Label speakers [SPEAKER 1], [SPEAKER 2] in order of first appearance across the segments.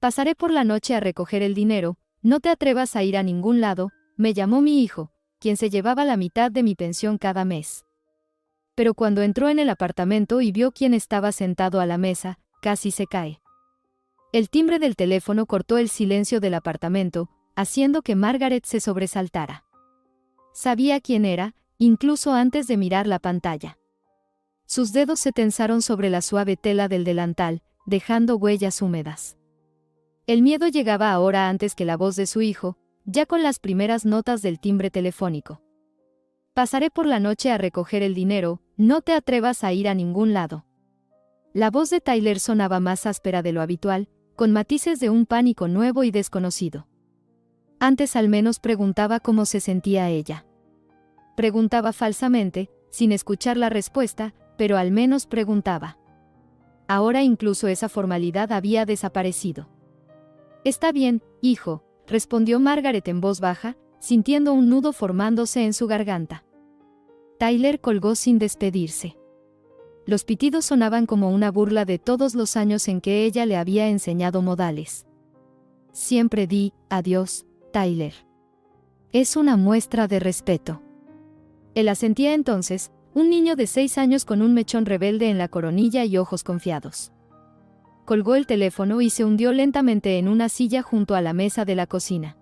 [SPEAKER 1] Pasaré por la noche a recoger el dinero, no te atrevas a ir a ningún lado, me llamó mi hijo, quien se llevaba la mitad de mi pensión cada mes. Pero cuando entró en el apartamento y vio quién estaba sentado a la mesa, casi se cae. El timbre del teléfono cortó el silencio del apartamento, haciendo que Margaret se sobresaltara. Sabía quién era, incluso antes de mirar la pantalla. Sus dedos se tensaron sobre la suave tela del delantal, dejando huellas húmedas. El miedo llegaba ahora antes que la voz de su hijo, ya con las primeras notas del timbre telefónico. Pasaré por la noche a recoger el dinero, no te atrevas a ir a ningún lado. La voz de Tyler sonaba más áspera de lo habitual, con matices de un pánico nuevo y desconocido. Antes al menos preguntaba cómo se sentía ella. Preguntaba falsamente, sin escuchar la respuesta, pero al menos preguntaba. Ahora incluso esa formalidad había desaparecido. Está bien, hijo, respondió Margaret en voz baja, sintiendo un nudo formándose en su garganta. Tyler colgó sin despedirse. Los pitidos sonaban como una burla de todos los años en que ella le había enseñado modales. Siempre di adiós, Tyler. Es una muestra de respeto. Él asentía entonces, un niño de 6 años con un mechón rebelde en la coronilla y ojos confiados. Colgó el teléfono y se hundió lentamente en una silla junto a la mesa de la cocina.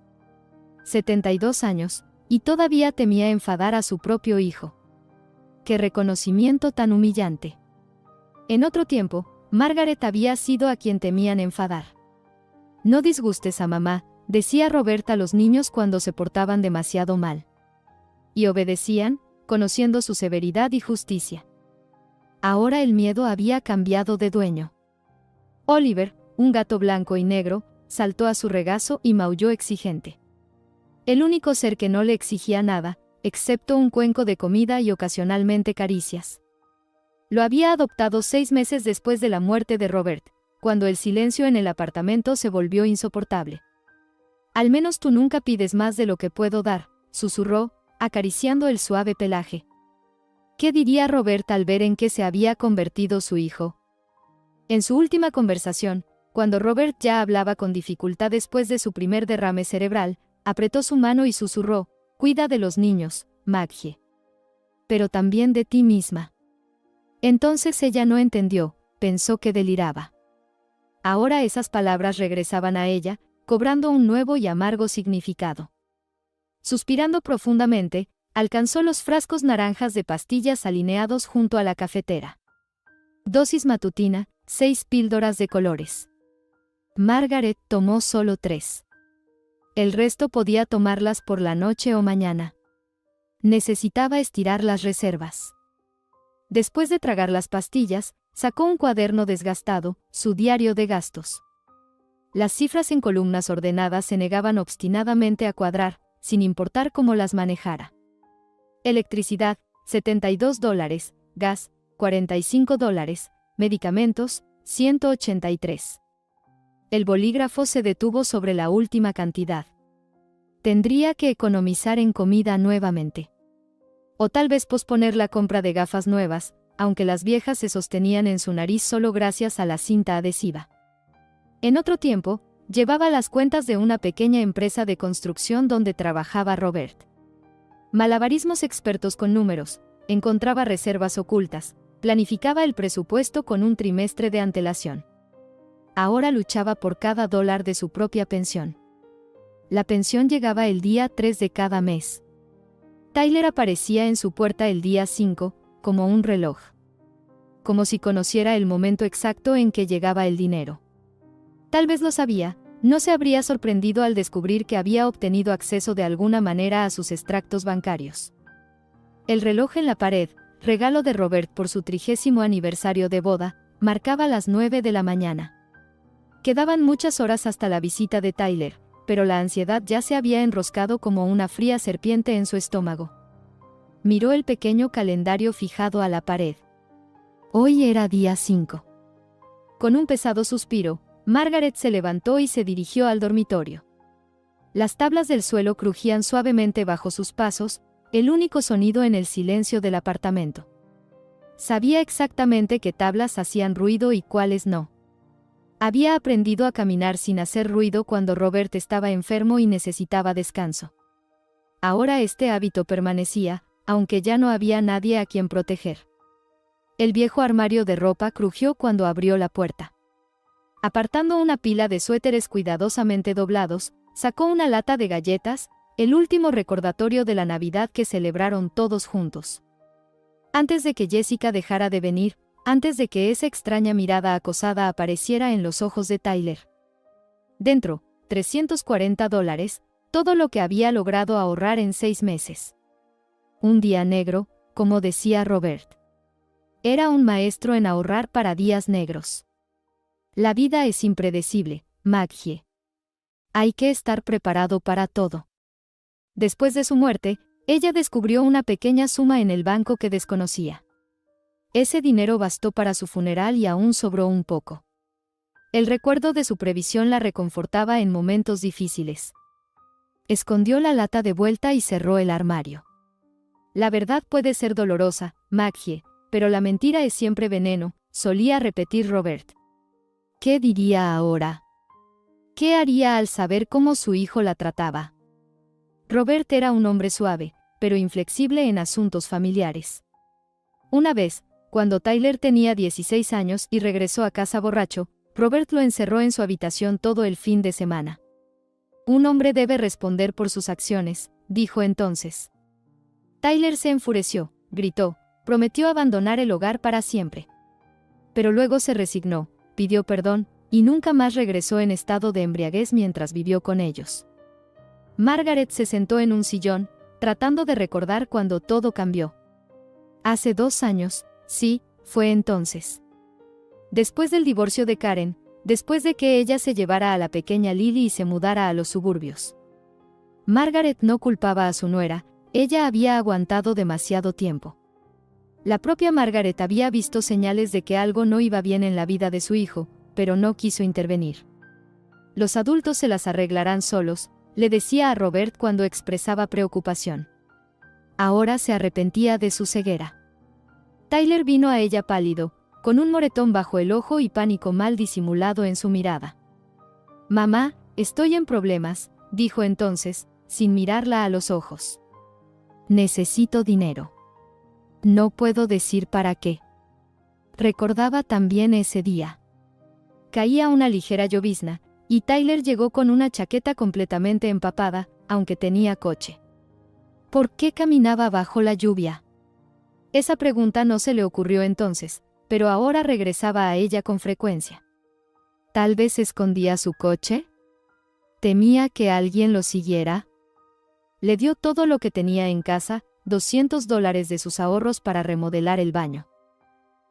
[SPEAKER 1] 72 años, y todavía temía enfadar a su propio hijo. ¡Qué reconocimiento tan humillante! En otro tiempo, Margaret había sido a quien temían enfadar. No disgustes a mamá, decía Robert a los niños cuando se portaban demasiado mal. Y obedecían, conociendo su severidad y justicia. Ahora el miedo había cambiado de dueño. Oliver, un gato blanco y negro, saltó a su regazo y maulló exigente. El único ser que no le exigía nada, excepto un cuenco de comida y ocasionalmente caricias. Lo había adoptado 6 meses después de la muerte de Robert, cuando el silencio en el apartamento se volvió insoportable. Al menos tú nunca pides más de lo que puedo dar, susurró, acariciando el suave pelaje. ¿Qué diría Robert al ver en qué se había convertido su hijo? En su última conversación, cuando Robert ya hablaba con dificultad después de su primer derrame cerebral, apretó su mano y susurró, «Cuida de los niños, Maggie. Pero también de ti misma». Entonces ella no entendió, pensó que deliraba. Ahora esas palabras regresaban a ella, cobrando un nuevo y amargo significado. Suspirando profundamente, alcanzó los frascos naranjas de pastillas alineados junto a la cafetera. Dosis matutina, 6 píldoras de colores. Margaret tomó solo 3. El resto podía tomarlas por la noche o mañana. Necesitaba estirar las reservas. Después de tragar las pastillas, sacó un cuaderno desgastado, su diario de gastos. Las cifras en columnas ordenadas se negaban obstinadamente a cuadrar, sin importar cómo las manejara. Electricidad, $72, gas, $45, medicamentos, 183. El bolígrafo se detuvo sobre la última cantidad. Tendría que economizar en comida nuevamente. O tal vez posponer la compra de gafas nuevas, aunque las viejas se sostenían en su nariz solo gracias a la cinta adhesiva. En otro tiempo, llevaba las cuentas de una pequeña empresa de construcción donde trabajaba Robert. Malabarismos expertos con números, encontraba reservas ocultas, planificaba el presupuesto con un trimestre de antelación. Ahora luchaba por cada $1 de su propia pensión. La pensión llegaba el día 3 de cada mes. Tyler aparecía en su puerta el día 5, como un reloj. Como si conociera el momento exacto en que llegaba el dinero. Tal vez lo sabía, no se habría sorprendido al descubrir que había obtenido acceso de alguna manera a sus extractos bancarios. El reloj en la pared, regalo de Robert por su 30º aniversario de boda, marcaba las 9 de la mañana. Quedaban muchas horas hasta la visita de Tyler, pero la ansiedad ya se había enroscado como una fría serpiente en su estómago. Miró el pequeño calendario fijado a la pared. Hoy era día 5. Con un pesado suspiro, Margaret se levantó y se dirigió al dormitorio. Las tablas del suelo crujían suavemente bajo sus pasos, el único sonido en el silencio del apartamento. Sabía exactamente qué tablas hacían ruido y cuáles no. Había aprendido a caminar sin hacer ruido cuando Robert estaba enfermo y necesitaba descanso. Ahora este hábito permanecía, aunque ya no había nadie a quien proteger. El viejo armario de ropa crujió cuando abrió la puerta. Apartando una pila de suéteres cuidadosamente doblados, sacó una lata de galletas, el último recordatorio de la Navidad que celebraron todos juntos. Antes de que Jessica dejara de venir, antes de que esa extraña mirada acosada apareciera en los ojos de Tyler. Dentro, $340, todo lo que había logrado ahorrar en 6 meses. Un día negro, como decía Robert. Era un maestro en ahorrar para días negros. La vida es impredecible, Maggie. Hay que estar preparado para todo. Después de su muerte, ella descubrió una pequeña suma en el banco que desconocía. Ese dinero bastó para su funeral y aún sobró un poco. El recuerdo de su previsión la reconfortaba en momentos difíciles. Escondió la lata de vuelta y cerró el armario. La verdad puede ser dolorosa, Maggie, pero la mentira es siempre veneno, solía repetir Robert. ¿Qué diría ahora? ¿Qué haría al saber cómo su hijo la trataba? Robert era un hombre suave, pero inflexible en asuntos familiares. Una vez, cuando Tyler tenía 16 años y regresó a casa borracho, Robert lo encerró en su habitación todo el fin de semana. Un hombre debe responder por sus acciones, dijo entonces. Tyler se enfureció, gritó, prometió abandonar el hogar para siempre. Pero luego se resignó, pidió perdón, y nunca más regresó en estado de embriaguez mientras vivió con ellos. Margaret se sentó en un sillón, tratando de recordar cuando todo cambió. Hace 2 años, sí, fue entonces. Después del divorcio de Karen, después de que ella se llevara a la pequeña Lily y se mudara a los suburbios. Margaret no culpaba a su nuera, ella había aguantado demasiado tiempo. La propia Margaret había visto señales de que algo no iba bien en la vida de su hijo, pero no quiso intervenir. Los adultos se las arreglarán solos, le decía a Robert cuando expresaba preocupación. Ahora se arrepentía de su ceguera. Tyler vino a ella pálido, con un moretón bajo el ojo y pánico mal disimulado en su mirada. Mamá, estoy en problemas, dijo entonces, sin mirarla a los ojos. Necesito dinero. No puedo decir para qué. Recordaba también ese día. Caía una ligera llovizna, y Tyler llegó con una chaqueta completamente empapada, aunque tenía coche. ¿Por qué caminaba bajo la lluvia? Esa pregunta no se le ocurrió entonces, pero ahora regresaba a ella con frecuencia. ¿Tal vez escondía su coche? ¿Temía que alguien lo siguiera? Le dio todo lo que tenía en casa, $200 de sus ahorros para remodelar el baño.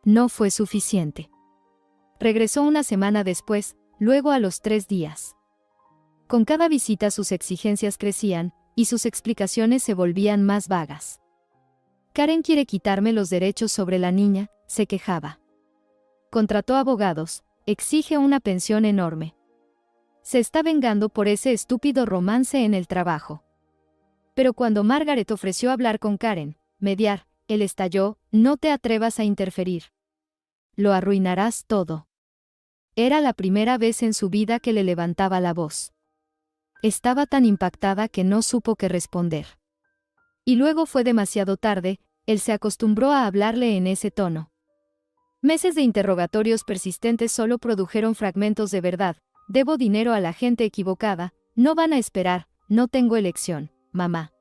[SPEAKER 1] No fue suficiente. Regresó una semana después, luego a los 3 días. Con cada visita sus exigencias crecían, y sus explicaciones se volvían más vagas. Karen quiere quitarme los derechos sobre la niña, se quejaba. Contrató abogados, exige una pensión enorme. Se está vengando por ese estúpido romance en el trabajo. Pero cuando Margaret ofreció hablar con Karen, mediar, él estalló, no te atrevas a interferir. Lo arruinarás todo. Era la primera vez en su vida que le levantaba la voz. Estaba tan impactada que no supo qué responder. Y luego fue demasiado tarde, él se acostumbró a hablarle en ese tono. Meses de interrogatorios persistentes solo produjeron fragmentos de verdad. Debo dinero a la gente equivocada, no van a esperar, no tengo elección, mamá.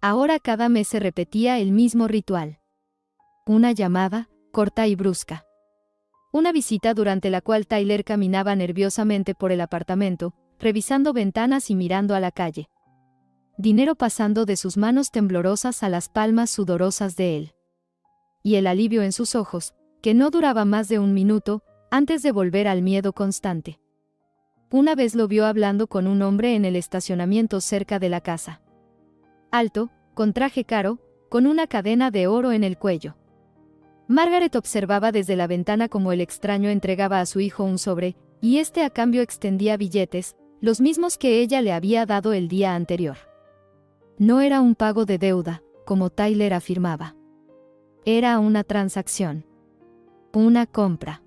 [SPEAKER 1] Ahora cada mes se repetía el mismo ritual. Una llamada, corta y brusca. Una visita durante la cual Tyler caminaba nerviosamente por el apartamento, revisando ventanas y mirando a la calle. Dinero pasando de sus manos temblorosas a las palmas sudorosas de él. Y el alivio en sus ojos, que no duraba más de 1 minuto, antes de volver al miedo constante. Una vez lo vio hablando con un hombre en el estacionamiento cerca de la casa. Alto, con traje caro, con una cadena de oro en el cuello. Margaret observaba desde la ventana cómo el extraño entregaba a su hijo un sobre, y este a cambio extendía billetes, los mismos que ella le había dado el día anterior. No era un pago de deuda, como Tyler afirmaba. Era una transacción. Una compra.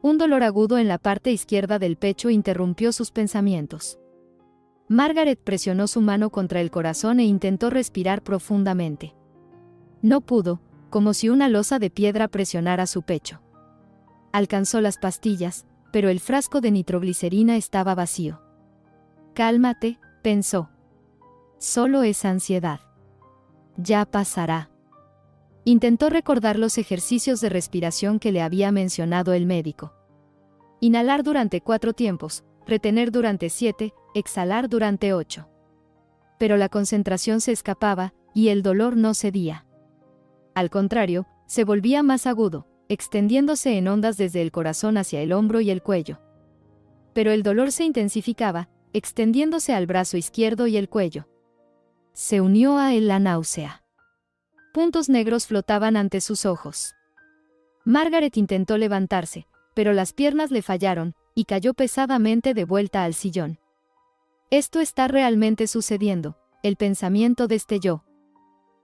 [SPEAKER 1] Un dolor agudo en la parte izquierda del pecho interrumpió sus pensamientos. Margaret presionó su mano contra el corazón e intentó respirar profundamente. No pudo, como si una losa de piedra presionara su pecho. Alcanzó las pastillas, pero el frasco de nitroglicerina estaba vacío. Cálmate, pensó. Solo es ansiedad. Ya pasará. Intentó recordar los ejercicios de respiración que le había mencionado el médico. Inhalar durante 4 tiempos, retener durante 7, exhalar durante 8. Pero la concentración se escapaba, y el dolor no cedía. Al contrario, se volvía más agudo, extendiéndose en ondas desde el corazón hacia el hombro y el cuello. Pero el dolor se intensificaba, extendiéndose al brazo izquierdo y el cuello. Se unió a él la náusea. Puntos negros flotaban ante sus ojos. Margaret intentó levantarse, pero las piernas le fallaron, y cayó pesadamente de vuelta al sillón. Esto está realmente sucediendo, el pensamiento destelló.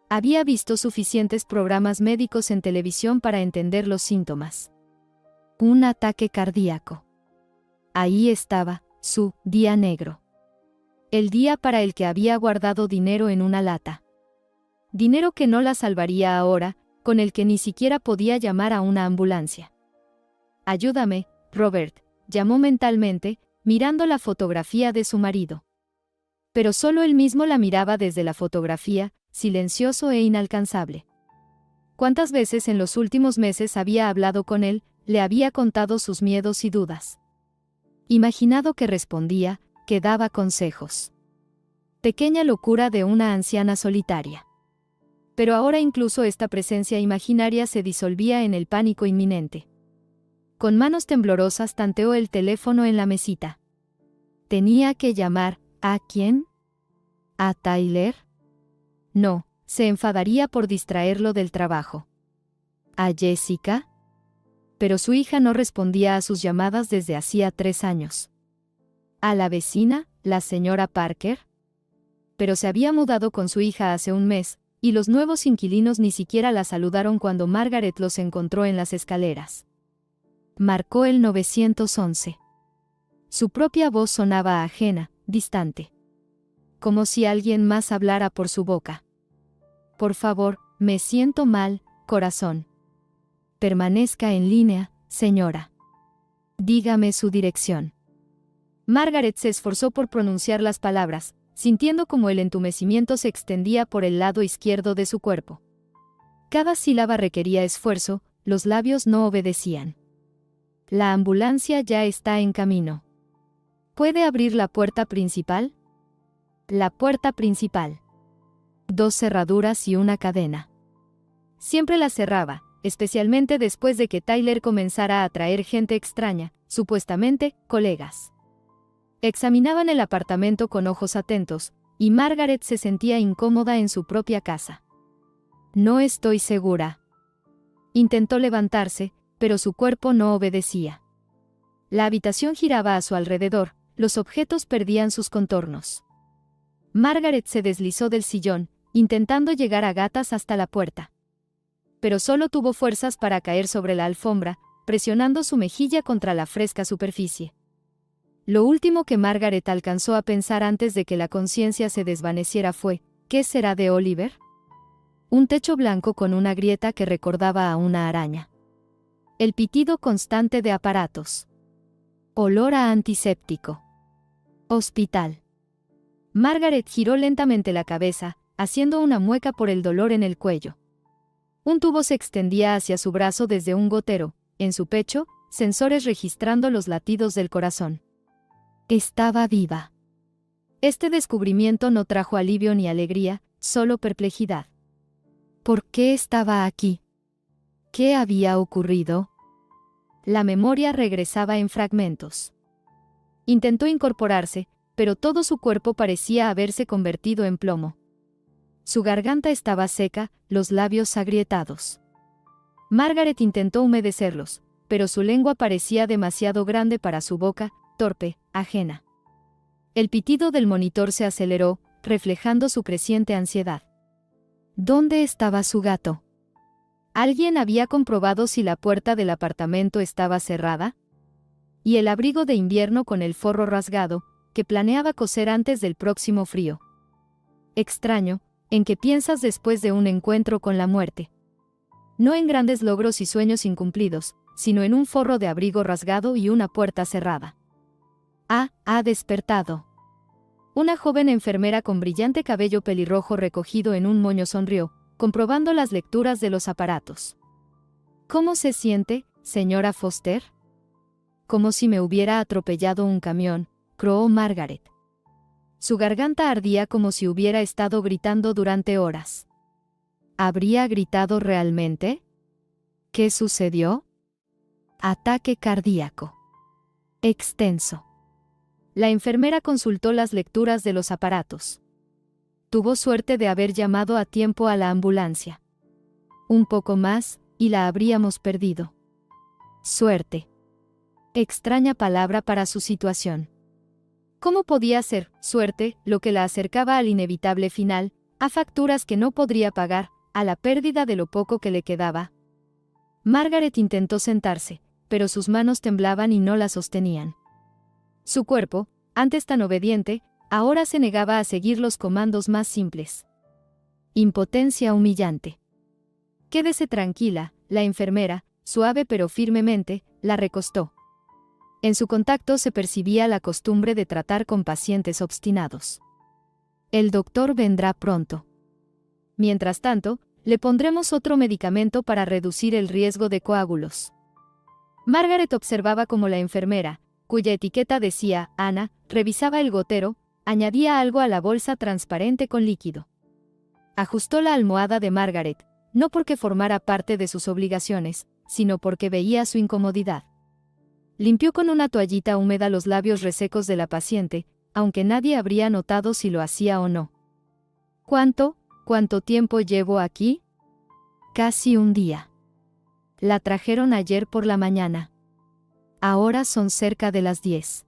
[SPEAKER 1] Había visto suficientes programas médicos en televisión para entender los síntomas. Un ataque cardíaco. Ahí estaba, su día negro. El día para el que había guardado dinero en una lata. Dinero que no la salvaría ahora, con el que ni siquiera podía llamar a una ambulancia. Ayúdame, Robert, llamó mentalmente, mirando la fotografía de su marido. Pero solo él mismo la miraba desde la fotografía, silencioso e inalcanzable. ¿Cuántas veces en los últimos meses había hablado con él, le había contado sus miedos y dudas? Imaginado que respondía, que daba consejos. Pequeña locura de una anciana solitaria. Pero ahora incluso esta presencia imaginaria se disolvía en el pánico inminente. Con manos temblorosas tanteó el teléfono en la mesita. ¿Tenía que llamar a quién? ¿A Tyler? No, se enfadaría por distraerlo del trabajo. ¿A Jessica? Pero su hija no respondía a sus llamadas desde hacía 3 años. ¿A la vecina, la señora Parker? Pero se había mudado con su hija hace un mes, y los nuevos inquilinos ni siquiera la saludaron cuando Margaret los encontró en las escaleras. Marcó el 911. Su propia voz sonaba ajena, distante. Como si alguien más hablara por su boca. Por favor, me siento mal, corazón. Permanezca en línea, señora. Dígame su dirección. Margaret se esforzó por pronunciar las palabras, sintiendo como el entumecimiento se extendía por el lado izquierdo de su cuerpo. Cada sílaba requería esfuerzo, los labios no obedecían. La ambulancia ya está en camino. ¿Puede abrir la puerta principal? La puerta principal. 2 cerraduras y una cadena. Siempre la cerraba, especialmente después de que Tyler comenzara a atraer gente extraña, supuestamente, colegas. Examinaban el apartamento con ojos atentos, y Margaret se sentía incómoda en su propia casa. No estoy segura. Intentó levantarse, pero su cuerpo no obedecía. La habitación giraba a su alrededor, los objetos perdían sus contornos. Margaret se deslizó del sillón, intentando llegar a gatas hasta la puerta. Pero solo tuvo fuerzas para caer sobre la alfombra, presionando su mejilla contra la fresca superficie. Lo último que Margaret alcanzó a pensar antes de que la conciencia se desvaneciera fue, ¿qué será de Oliver? Un techo blanco con una grieta que recordaba a una araña. El pitido constante de aparatos. Olor a antiséptico. Hospital. Margaret giró lentamente la cabeza, haciendo una mueca por el dolor en el cuello. Un tubo se extendía hacia su brazo desde un gotero, en su pecho, sensores registrando los latidos del corazón. Estaba viva. Este descubrimiento no trajo alivio ni alegría, solo perplejidad. ¿Por qué estaba aquí? ¿Qué había ocurrido? La memoria regresaba en fragmentos. Intentó incorporarse, pero todo su cuerpo parecía haberse convertido en plomo. Su garganta estaba seca, los labios agrietados. Margaret intentó humedecerlos, pero su lengua parecía demasiado grande para su boca, torpe, ajena. El pitido del monitor se aceleró, reflejando su creciente ansiedad. ¿Dónde estaba su gato? ¿Alguien había comprobado si la puerta del apartamento estaba cerrada? y el abrigo de invierno con el forro rasgado, que planeaba coser antes del próximo frío. Extraño, ¿en qué piensas después de un encuentro con la muerte? No en grandes logros y sueños incumplidos, sino en un forro de abrigo rasgado y una puerta cerrada. Ha despertado. Una joven enfermera con brillante cabello pelirrojo recogido en un moño sonrió, comprobando las lecturas de los aparatos. ¿Cómo se siente, señora Foster? Como si me hubiera atropellado un camión, croó Margaret. Su garganta ardía como si hubiera estado gritando durante horas. ¿Habría gritado realmente? ¿Qué sucedió? Ataque cardíaco. Extenso. La enfermera consultó las lecturas de los aparatos. Tuvo suerte de haber llamado a tiempo a la ambulancia. Un poco más, y la habríamos perdido. Suerte. Extraña palabra para su situación. ¿Cómo podía ser suerte lo que la acercaba al inevitable final, a facturas que no podría pagar, a la pérdida de lo poco que le quedaba? Margaret intentó sentarse, pero sus manos temblaban y no la sostenían. Su cuerpo, antes tan obediente, ahora se negaba a seguir los comandos más simples. Impotencia humillante. Quédese tranquila, la enfermera, suave pero firmemente, la recostó. En su contacto se percibía la costumbre de tratar con pacientes obstinados. El doctor vendrá pronto. Mientras tanto, le pondremos otro medicamento para reducir el riesgo de coágulos. Margaret observaba cómo la enfermera, cuya etiqueta decía Ana, revisaba el gotero, añadía algo a la bolsa transparente con líquido. Ajustó la almohada de Margaret, no porque formara parte de sus obligaciones, sino porque veía su incomodidad. Limpió con una toallita húmeda los labios resecos de la paciente, aunque nadie habría notado si lo hacía o no. ¿Cuánto tiempo llevo aquí? Casi un día. La trajeron ayer por la mañana. Ahora son cerca de las 10.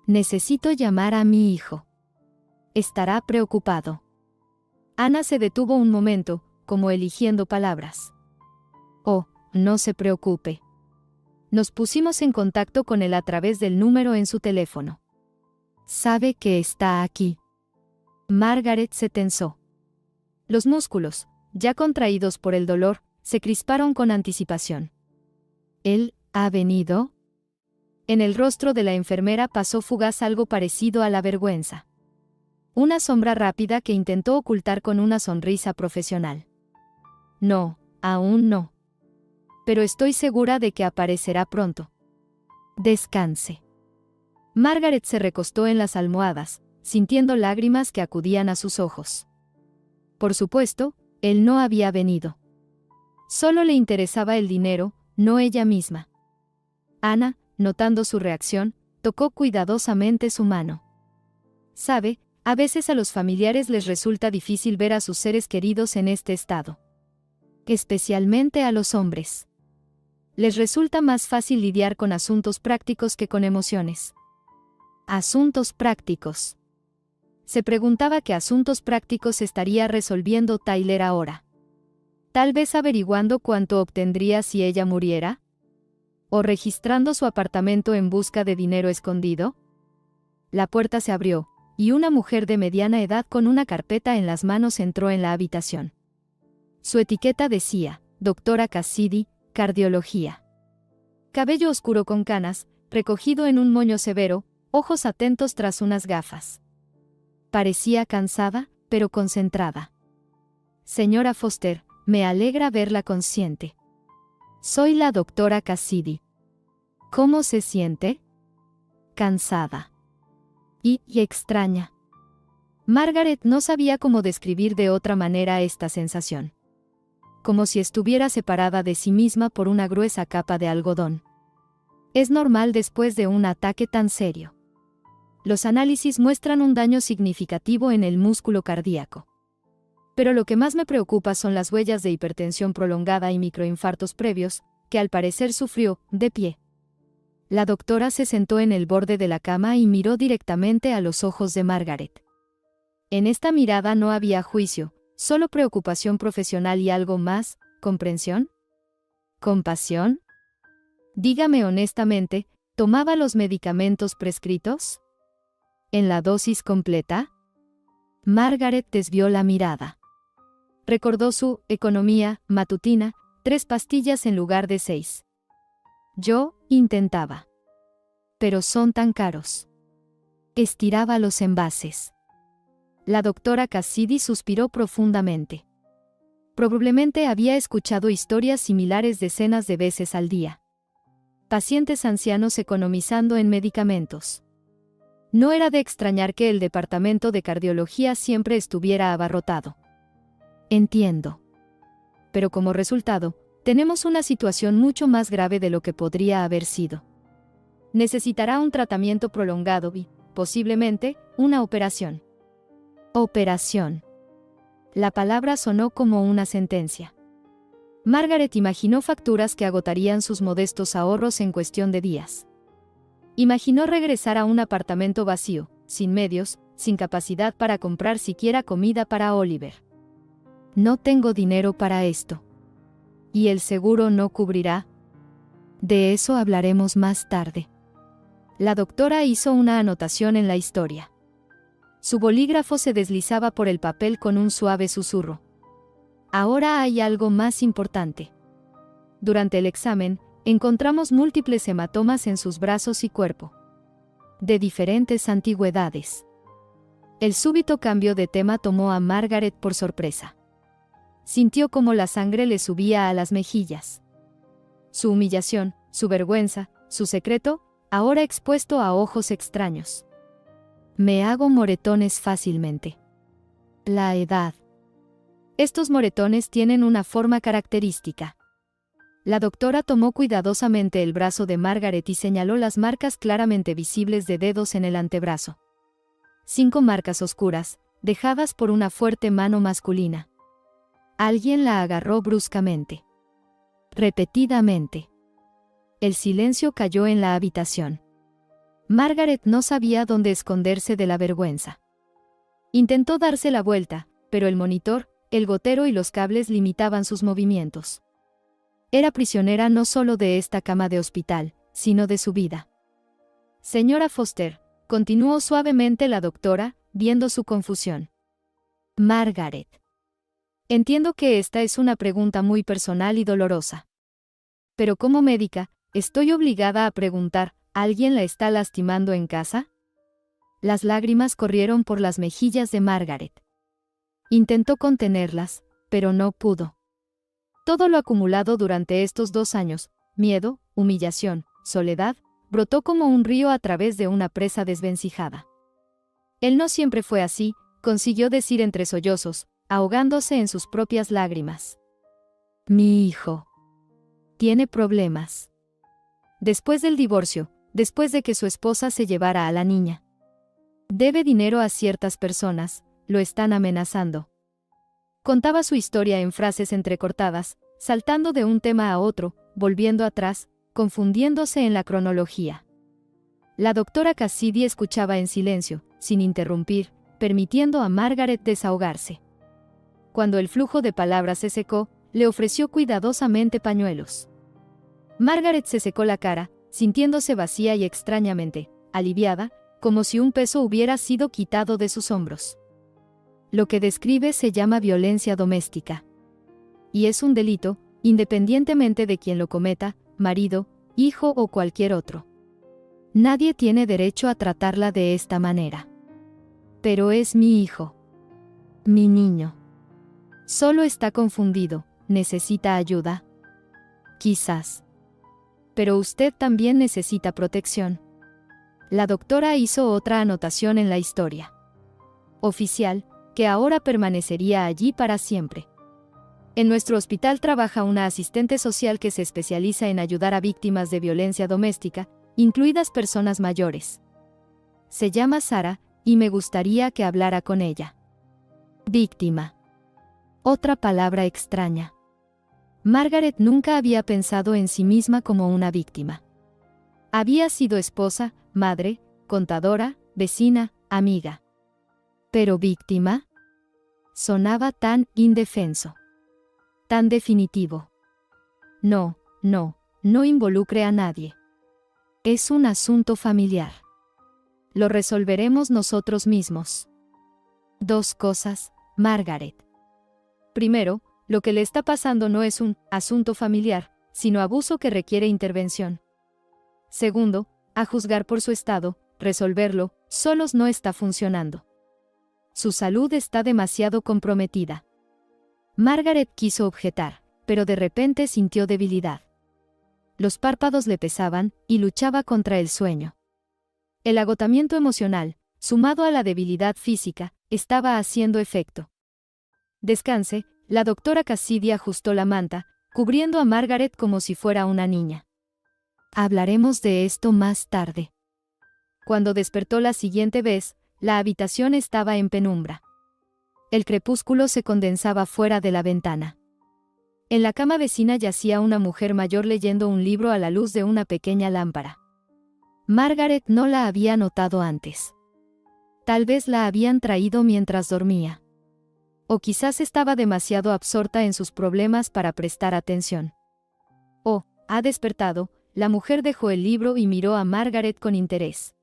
[SPEAKER 1] Necesito llamar a mi hijo. Estará preocupado. Ana se detuvo un momento, como eligiendo palabras. Oh, no se preocupe. Nos pusimos en contacto con él a través del número en su teléfono. Sabe que está aquí. Margaret se tensó. Los músculos, ya contraídos por el dolor, se crisparon con anticipación. ¿Él ha venido? En el rostro de la enfermera pasó fugaz algo parecido a la vergüenza. Una sombra rápida que intentó ocultar con una sonrisa profesional. No, aún no. Pero estoy segura de que aparecerá pronto. Descanse. Margaret se recostó en las almohadas, sintiendo lágrimas que acudían a sus ojos. Por supuesto, él no había venido. Solo le interesaba el dinero, no ella misma. Ana, notando su reacción, tocó cuidadosamente su mano. Sabe, a veces a los familiares les resulta difícil ver a sus seres queridos en este estado. Especialmente a los hombres. Les resulta más fácil lidiar con asuntos prácticos que con emociones. Asuntos prácticos. Se preguntaba qué asuntos prácticos estaría resolviendo Tyler ahora. Tal vez averiguando cuánto obtendría si ella muriera. ¿O registrando su apartamento en busca de dinero escondido? La puerta se abrió, y una mujer de mediana edad con una carpeta en las manos entró en la habitación. Su etiqueta decía, Doctora Cassidy, Cardiología. Cabello oscuro con canas, recogido en un moño severo, ojos atentos tras unas gafas. Parecía cansada, pero concentrada. Señora Foster, me alegra verla consciente. Soy la doctora Cassidy. ¿Cómo se siente? Cansada. Y extraña. Margaret no sabía cómo describir de otra manera esta sensación. Como si estuviera separada de sí misma por una gruesa capa de algodón. Es normal después de un ataque tan serio. Los análisis muestran un daño significativo en el músculo cardíaco. Pero lo que más me preocupa son las huellas de hipertensión prolongada y microinfartos previos, que al parecer sufrió, de pie. La doctora se sentó en el borde de la cama y miró directamente a los ojos de Margaret. En esta mirada no había juicio, solo preocupación profesional y algo más, ¿comprensión? ¿Compasión? Dígame honestamente, ¿Tomaba los medicamentos prescritos? ¿En la dosis completa? Margaret desvió la mirada. Recordó su economía matutina, 3 pastillas en lugar de 6. Yo intentaba. Pero son tan caros. Estiraba los envases. La doctora Cassidy suspiró profundamente. Probablemente había escuchado historias similares decenas de veces al día. Pacientes ancianos economizando en medicamentos. No era de extrañar que el departamento de cardiología siempre estuviera abarrotado. Entiendo. Pero como resultado, tenemos una situación mucho más grave de lo que podría haber sido. Necesitará un tratamiento prolongado y, posiblemente, una operación. Operación. La palabra sonó como una sentencia. Margaret imaginó facturas que agotarían sus modestos ahorros en cuestión de días. Imaginó regresar a un apartamento vacío, sin medios, sin capacidad para comprar siquiera comida para Oliver. No tengo dinero para esto. ¿Y el seguro no cubrirá? De eso hablaremos más tarde. La doctora hizo una anotación en la historia. Su bolígrafo se deslizaba por el papel con un suave susurro. Ahora hay algo más importante. Durante el examen, encontramos múltiples hematomas en sus brazos y cuerpo. De diferentes antigüedades. El súbito cambio de tema tomó a Margaret por sorpresa. Sintió como la sangre le subía a las mejillas. Su humillación, su vergüenza, su secreto, ahora expuesto a ojos extraños. Me hago moretones fácilmente. La edad. Estos moretones tienen una forma característica. La doctora tomó cuidadosamente el brazo de Margaret y señaló las marcas claramente visibles de dedos en el antebrazo. 5 marcas oscuras, dejadas por una fuerte mano masculina. Alguien la agarró bruscamente. Repetidamente. El silencio cayó en la habitación. Margaret no sabía dónde esconderse de la vergüenza. Intentó darse la vuelta, pero el monitor, el gotero y los cables limitaban sus movimientos. Era prisionera no solo de esta cama de hospital, sino de su vida. Señora Foster, continuó suavemente la doctora, viendo su confusión. Margaret. Entiendo que esta es una pregunta muy personal y dolorosa. Pero como médica, estoy obligada a preguntar, ¿alguien la está lastimando en casa? Las lágrimas corrieron por las mejillas de Margaret. Intentó contenerlas, pero no pudo. Todo lo acumulado durante estos 2 años, miedo, humillación, soledad, brotó como un río a través de una presa desvencijada. Él no siempre fue así, consiguió decir entre sollozos, ahogándose en sus propias lágrimas. Mi hijo. Tiene problemas. Después del divorcio, después de que su esposa se llevara a la niña. Debe dinero a ciertas personas, lo están amenazando. Contaba su historia en frases entrecortadas, saltando de un tema a otro, volviendo atrás, confundiéndose en la cronología. La doctora Cassidy escuchaba en silencio, sin interrumpir, permitiendo a Margaret desahogarse. Cuando el flujo de palabras se secó, le ofreció cuidadosamente pañuelos. Margaret se secó la cara, sintiéndose vacía y extrañamente aliviada, como si un peso hubiera sido quitado de sus hombros. Lo que describe se llama violencia doméstica. Y es un delito, independientemente de quien lo cometa, marido, hijo o cualquier otro. Nadie tiene derecho a tratarla de esta manera. Pero es mi hijo. Mi niño. Solo está confundido, necesita ayuda. Quizás. Pero usted también necesita protección. La doctora hizo otra anotación en la historia. Oficial, que ahora permanecería allí para siempre. En nuestro hospital trabaja una asistente social que se especializa en ayudar a víctimas de violencia doméstica, incluidas personas mayores. Se llama Sara, y me gustaría que hablara con ella. Víctima. Otra palabra extraña. Margaret nunca había pensado en sí misma como una víctima. Había sido esposa, madre, contadora, vecina, amiga. Pero víctima. Sonaba tan indefenso. Tan definitivo. No involucre a nadie. Es un asunto familiar. Lo resolveremos nosotros mismos. 2 cosas, Margaret. Primero, lo que le está pasando no es un asunto familiar, sino abuso que requiere intervención. Segundo, a juzgar por su estado, resolverlo, solos no está funcionando. Su salud está demasiado comprometida. Margaret quiso objetar, pero de repente sintió debilidad. Los párpados le pesaban, y luchaba contra el sueño. El agotamiento emocional, sumado a la debilidad física, estaba haciendo efecto. Descanse, la doctora Cassidy ajustó la manta, cubriendo a Margaret como si fuera una niña. Hablaremos de esto más tarde. Cuando despertó la siguiente vez, la habitación estaba en penumbra. El crepúsculo se condensaba fuera de la ventana. En la cama vecina yacía una mujer mayor leyendo un libro a la luz de una pequeña lámpara. Margaret no la había notado antes. Tal vez la habían traído mientras dormía. O quizás estaba demasiado absorta en sus problemas para prestar atención. Oh, ha despertado. La mujer dejó el libro y miró a Margaret con interés.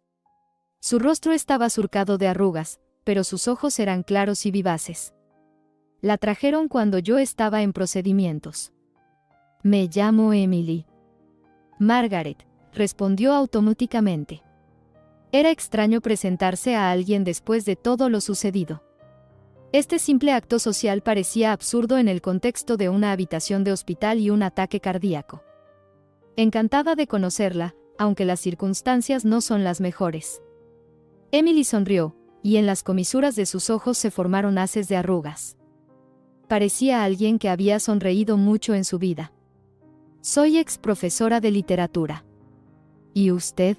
[SPEAKER 1] Su rostro estaba surcado de arrugas, pero sus ojos eran claros y vivaces. La trajeron cuando yo estaba en procedimientos. Me llamo Emily. Margaret, respondió automáticamente. Era extraño presentarse a alguien después de todo lo sucedido. Este simple acto social parecía absurdo en el contexto de una habitación de hospital y un ataque cardíaco. Encantada de conocerla, aunque las circunstancias no son las mejores. Emily sonrió, y en las comisuras de sus ojos se formaron haces de arrugas. Parecía alguien que había sonreído mucho en su vida. Soy ex profesora de literatura. ¿Y usted?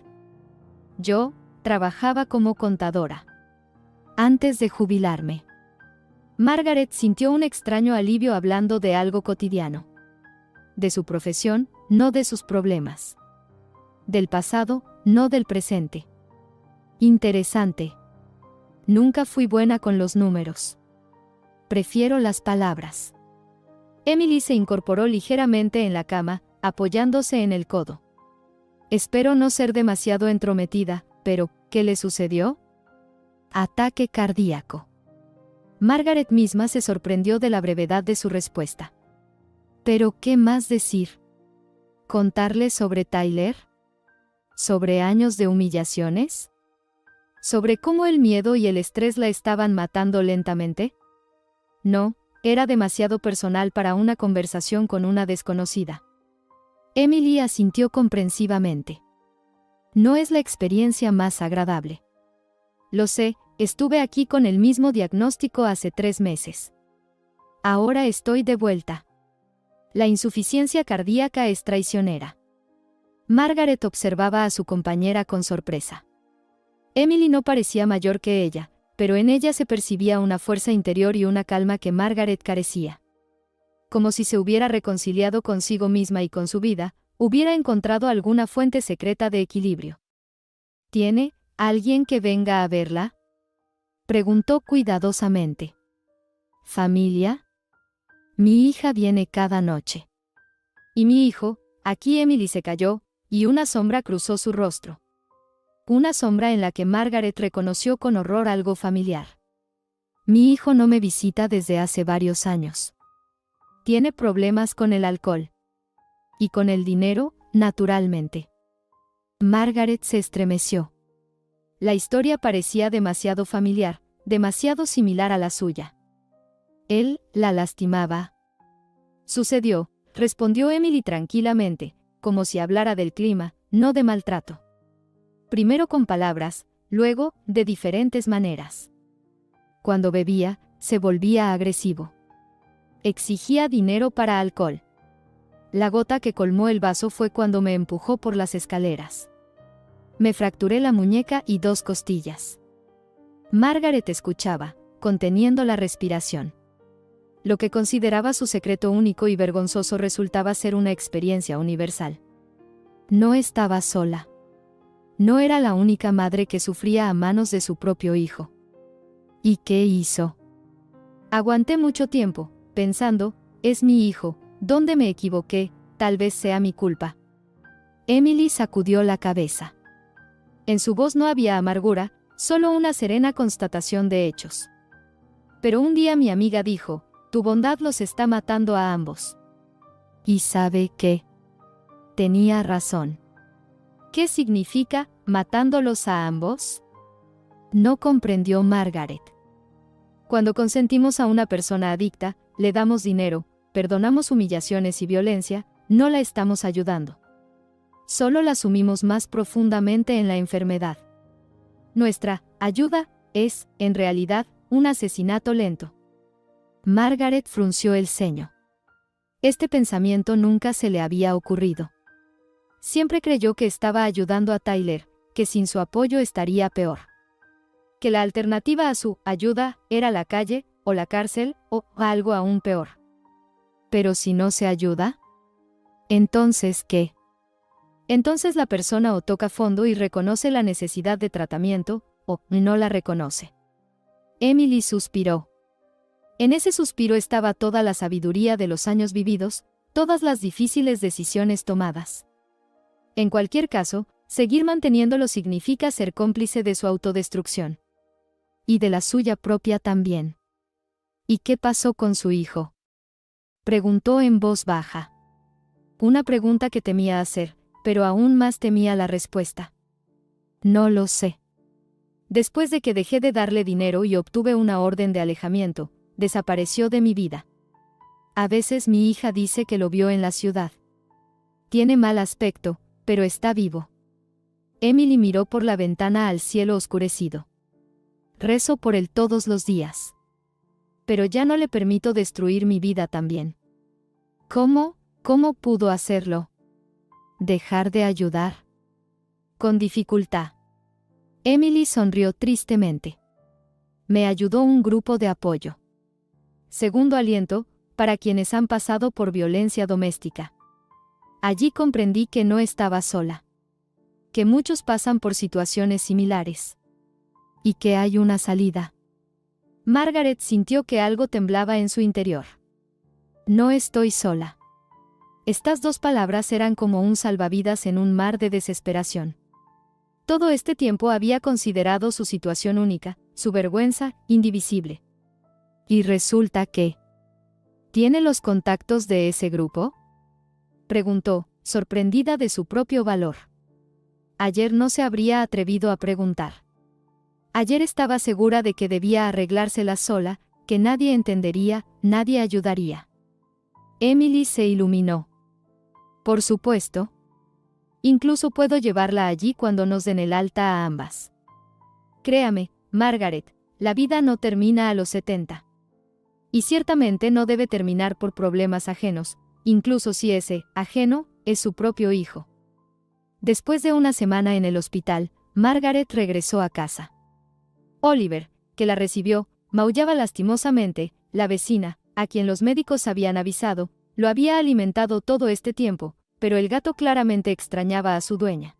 [SPEAKER 1] Yo, trabajaba como contadora. Antes de jubilarme. Margaret sintió un extraño alivio hablando de algo cotidiano. De su profesión, no de sus problemas. Del pasado, no del presente. Interesante. Nunca fui buena con los números. Prefiero las palabras. Emily se incorporó ligeramente en la cama, apoyándose en el codo. Espero no ser demasiado entrometida, pero, ¿qué le sucedió? Ataque cardíaco. Margaret misma se sorprendió de la brevedad de su respuesta. ¿Pero qué más decir? ¿Contarle sobre Tyler? ¿Sobre años de humillaciones? ¿Sobre cómo el miedo y el estrés la estaban matando lentamente? No, era demasiado personal para una conversación con una desconocida. Emily asintió comprensivamente. No es la experiencia más agradable. Lo sé, estuve aquí con el mismo diagnóstico hace 3 meses. Ahora estoy de vuelta. La insuficiencia cardíaca es traicionera. Margaret observaba a su compañera con sorpresa. Emily no parecía mayor que ella, pero en ella se percibía una fuerza interior y una calma que Margaret carecía. Como si se hubiera reconciliado consigo misma y con su vida, hubiera encontrado alguna fuente secreta de equilibrio. ¿Tiene alguien que venga a verla? Preguntó cuidadosamente. ¿Familia? Mi hija viene cada noche. ¿Y mi hijo? Aquí Emily se calló, y una sombra cruzó su rostro. Una sombra en la que Margaret reconoció con horror algo familiar. Mi hijo no me visita desde hace varios años. Tiene problemas con el alcohol. Y con el dinero, naturalmente. Margaret se estremeció. La historia parecía demasiado familiar, demasiado similar a la suya. Él la lastimaba. Sucedió, respondió Emily tranquilamente, como si hablara del clima, no de maltrato. Primero con palabras, luego, de diferentes maneras. Cuando bebía, se volvía agresivo. Exigía dinero para alcohol. La gota que colmó el vaso fue cuando me empujó por las escaleras. Me fracturé la muñeca y 2 costillas. Margaret escuchaba, conteniendo la respiración. Lo que consideraba su secreto único y vergonzoso resultaba ser una experiencia universal. No estaba sola. No era la única madre que sufría a manos de su propio hijo. ¿Y qué hizo? Aguanté mucho tiempo, pensando, es mi hijo, ¿dónde me equivoqué? Tal vez sea mi culpa. Emily sacudió la cabeza. En su voz no había amargura, solo una serena constatación de hechos. Pero un día mi amiga dijo, tu bondad los está matando a ambos. ¿Y sabe qué? Tenía razón. ¿Qué significa, matándolos a ambos? No comprendió Margaret. Cuando consentimos a una persona adicta, le damos dinero, perdonamos humillaciones y violencia, no la estamos ayudando. Solo la sumimos más profundamente en la enfermedad. Nuestra ayuda es, en realidad, un asesinato lento. Margaret frunció el ceño. Este pensamiento nunca se le había ocurrido. Siempre creyó que estaba ayudando a Tyler, que sin su apoyo estaría peor. Que la alternativa a su ayuda era la calle, o la cárcel, o algo aún peor. Pero si no se ayuda, ¿entonces qué? Entonces la persona o toca fondo y reconoce la necesidad de tratamiento, o no la reconoce. Emily suspiró. En ese suspiro estaba toda la sabiduría de los años vividos, todas las difíciles decisiones tomadas. En cualquier caso, seguir manteniéndolo significa ser cómplice de su autodestrucción. Y de la suya propia también. ¿Y qué pasó con su hijo? Preguntó en voz baja. Una pregunta que temía hacer, pero aún más temía la respuesta. No lo sé. Después de que dejé de darle dinero y obtuve una orden de alejamiento, desapareció de mi vida. A veces mi hija dice que lo vio en la ciudad. Tiene mal aspecto, pero está vivo. Emily miró por la ventana al cielo oscurecido. Rezo por él todos los días. Pero ya no le permito destruir mi vida también. ¿Cómo pudo hacerlo? ¿Dejar de ayudar? Con dificultad. Emily sonrió tristemente. Me ayudó un grupo de apoyo. Segundo aliento, para quienes han pasado por violencia doméstica. Allí comprendí que no estaba sola. Que muchos pasan por situaciones similares. Y que hay una salida. Margaret sintió que algo temblaba en su interior. No estoy sola. Estas dos palabras eran como un salvavidas en un mar de desesperación. Todo este tiempo había considerado su situación única, su vergüenza, indivisible. Y resulta que... ¿Tiene los contactos de ese grupo? Preguntó, sorprendida de su propio valor. Ayer no se habría atrevido a preguntar. Ayer estaba segura de que debía arreglársela sola, que nadie entendería, nadie ayudaría. Emily se iluminó. Por supuesto. Incluso puedo llevarla allí cuando nos den el alta a ambas. Créame, Margaret, la vida no termina a los 70. Y ciertamente no debe terminar por problemas ajenos, incluso si ese ajeno es su propio hijo. Después de una semana en el hospital, Margaret regresó a casa. Oliver, que la recibió, maullaba lastimosamente. La vecina, a quien los médicos habían avisado, lo había alimentado todo este tiempo, pero el gato claramente extrañaba a su dueña.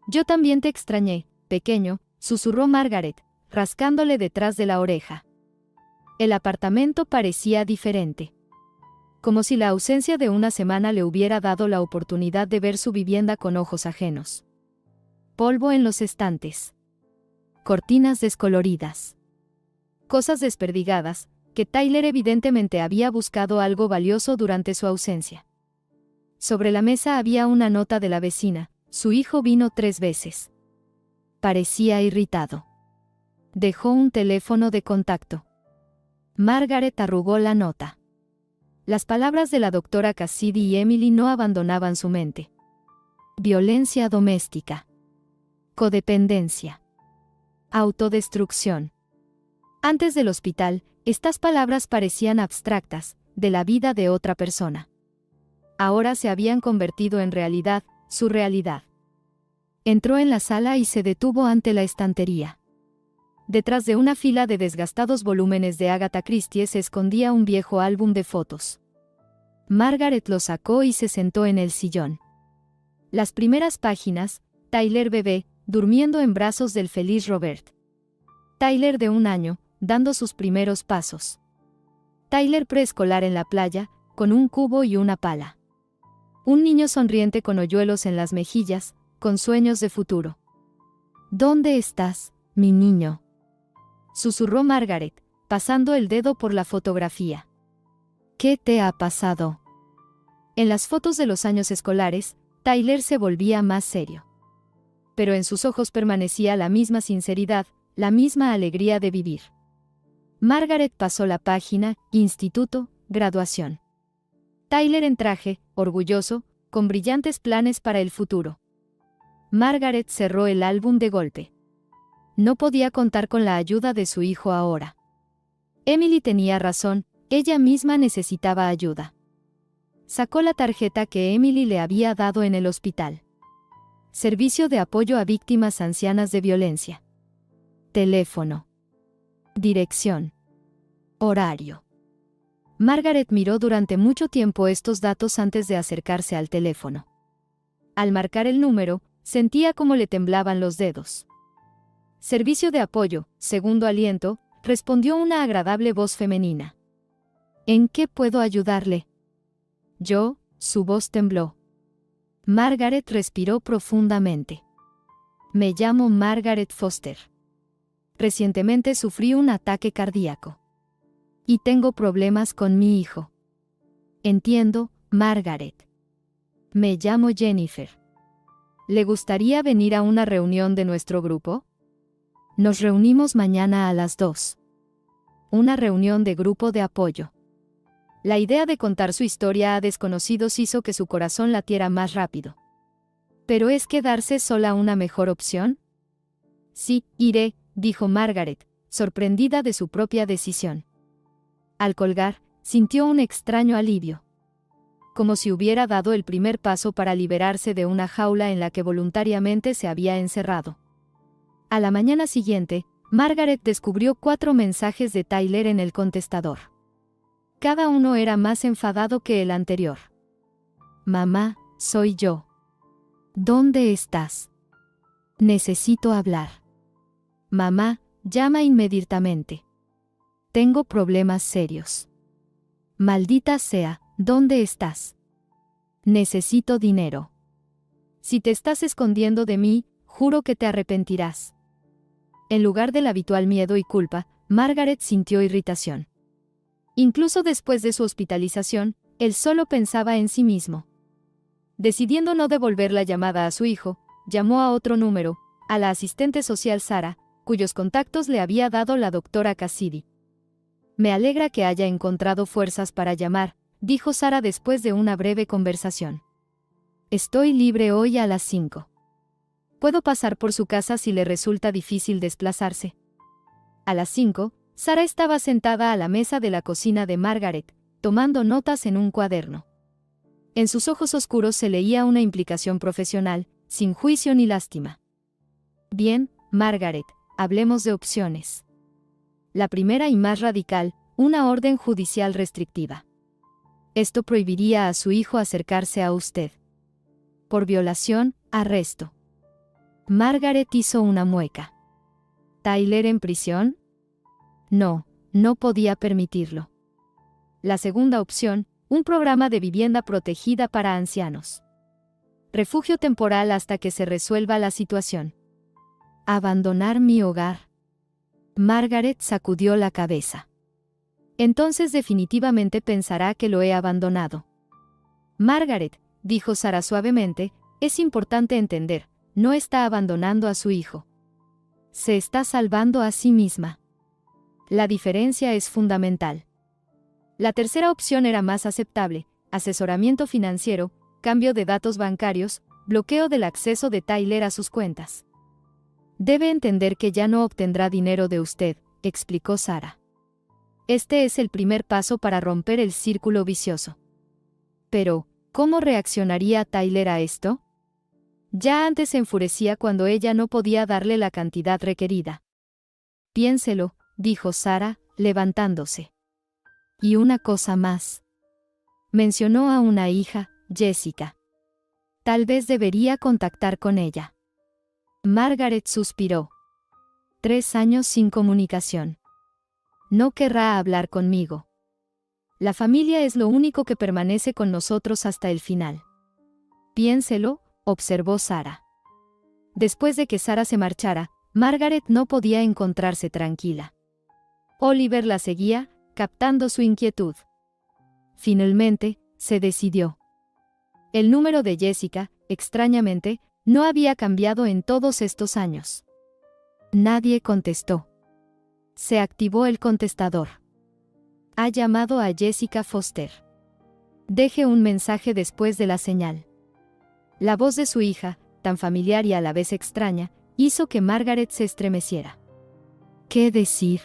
[SPEAKER 1] Yo también te extrañé, pequeño, susurró Margaret, rascándole detrás de la oreja. El apartamento parecía diferente. Como si la ausencia de una semana le hubiera dado la oportunidad de ver su vivienda con ojos ajenos. Polvo en los estantes. Cortinas descoloridas. Cosas desperdigadas, que Tyler evidentemente había buscado algo valioso durante su ausencia. Sobre la mesa había una nota de la vecina, su hijo vino 3 veces. Parecía irritado. Dejó un teléfono de contacto. Margaret arrugó la nota. Las palabras de la doctora Cassidy y Emily no abandonaban su mente. Violencia doméstica. Codependencia. Autodestrucción. Antes del hospital, estas palabras parecían abstractas, de la vida de otra persona. Ahora se habían convertido en realidad, su realidad. Entró en la sala y se detuvo ante la estantería. Detrás de una fila de desgastados volúmenes de Agatha Christie se escondía un viejo álbum de fotos. Margaret lo sacó y se sentó en el sillón. Las primeras páginas, Tyler bebé, durmiendo en brazos del feliz Robert. Tyler de 1 año, dando sus primeros pasos. Tyler preescolar en la playa, con un cubo y una pala. un niño sonriente con hoyuelos en las mejillas, con sueños de futuro. ¿Dónde estás, mi niño?, susurró Margaret, pasando el dedo por la fotografía. ¿Qué te ha pasado? En las fotos de los años escolares, Tyler se volvía más serio. Pero en sus ojos permanecía la misma sinceridad, la misma alegría de vivir. Margaret pasó la página, instituto, graduación. Tyler en traje, orgulloso, con brillantes planes para el futuro. Margaret cerró el álbum de golpe. No podía contar con la ayuda de su hijo ahora. Emily tenía razón, ella misma necesitaba ayuda. Sacó la tarjeta que Emily le había dado en el hospital. Servicio de apoyo a víctimas ancianas de violencia. Teléfono. Dirección. Horario. Margaret miró durante mucho tiempo estos datos antes de acercarse al teléfono. Al marcar el número, sentía cómo le temblaban los dedos. Servicio de apoyo, segundo aliento, respondió una agradable voz femenina. ¿En qué puedo ayudarle? Yo, su voz tembló. Margaret respiró profundamente. Me llamo Margaret Foster. Recientemente sufrí un ataque cardíaco. Y tengo problemas con mi hijo. Entiendo, Margaret. Me llamo Jennifer. ¿Le gustaría venir a una reunión de nuestro grupo? Nos reunimos mañana a las 2. Una reunión de grupo de apoyo. La idea de contar su historia a desconocidos hizo que su corazón latiera más rápido. ¿Pero es quedarse sola una mejor opción? Sí, iré, dijo Margaret, sorprendida de su propia decisión. Al colgar, sintió un extraño alivio. Como si hubiera dado el primer paso para liberarse de una jaula en la que voluntariamente se había encerrado. A la mañana siguiente, Margaret descubrió 4 mensajes de Tyler en el contestador. Cada uno era más enfadado que el anterior. Mamá, soy yo. ¿Dónde estás? Necesito hablar. Mamá, llama inmediatamente. Tengo problemas serios. Maldita sea, ¿dónde estás? Necesito dinero. Si te estás escondiendo de mí, juro que te arrepentirás. En lugar del habitual miedo y culpa, Margaret sintió irritación. Incluso después de su hospitalización, él solo pensaba en sí mismo. Decidiendo no devolver la llamada a su hijo, llamó a otro número, a la asistente social Sara, cuyos contactos le había dado la doctora Cassidy. Me alegra que haya encontrado fuerzas para llamar, dijo Sara después de una breve conversación. Estoy libre hoy a las 5. Puedo pasar por su casa si le resulta difícil desplazarse. A las 5, Sara estaba sentada a la mesa de la cocina de Margaret, tomando notas en un cuaderno. En sus ojos oscuros se leía una implicación profesional, sin juicio ni lástima. Bien, Margaret, hablemos de opciones. La primera y más radical, una orden judicial restrictiva. Esto prohibiría a su hijo acercarse a usted. Por violación, arresto. Margaret hizo una mueca. ¿Tyler en prisión? No, no podía permitirlo. La segunda opción, un programa de vivienda protegida para ancianos. Refugio temporal hasta que se resuelva la situación. Abandonar mi hogar. Margaret sacudió la cabeza. Entonces definitivamente pensará que lo he abandonado. Margaret, dijo Sara suavemente, es importante entender, no está abandonando a su hijo. Se está salvando a sí misma. La diferencia es fundamental. La tercera opción era más aceptable, asesoramiento financiero, cambio de datos bancarios, bloqueo del acceso de Tyler a sus cuentas. Debe entender que ya no obtendrá dinero de usted, explicó Sara. Este es el primer paso para romper el círculo vicioso. Pero, ¿cómo reaccionaría Tyler a esto? Ya antes se enfurecía cuando ella no podía darle la cantidad requerida. Piénselo, dijo Sara, levantándose. Y una cosa más. Mencionó a una hija, Jessica. Tal vez debería contactar con ella. Margaret suspiró. 3 años sin comunicación. No querrá hablar conmigo. La familia es lo único que permanece con nosotros hasta el final. Piénselo, observó Sara. Después de que Sara se marchara, Margaret no podía encontrarse tranquila. Oliver la seguía, captando su inquietud. Finalmente, se decidió. El número de Jessica, extrañamente, no había cambiado en todos estos años. Nadie contestó. Se activó el contestador. Ha llamado a Jessica Foster. Deje un mensaje después de la señal. La voz de su hija, tan familiar y a la vez extraña, hizo que Margaret se estremeciera. ¿Qué decir?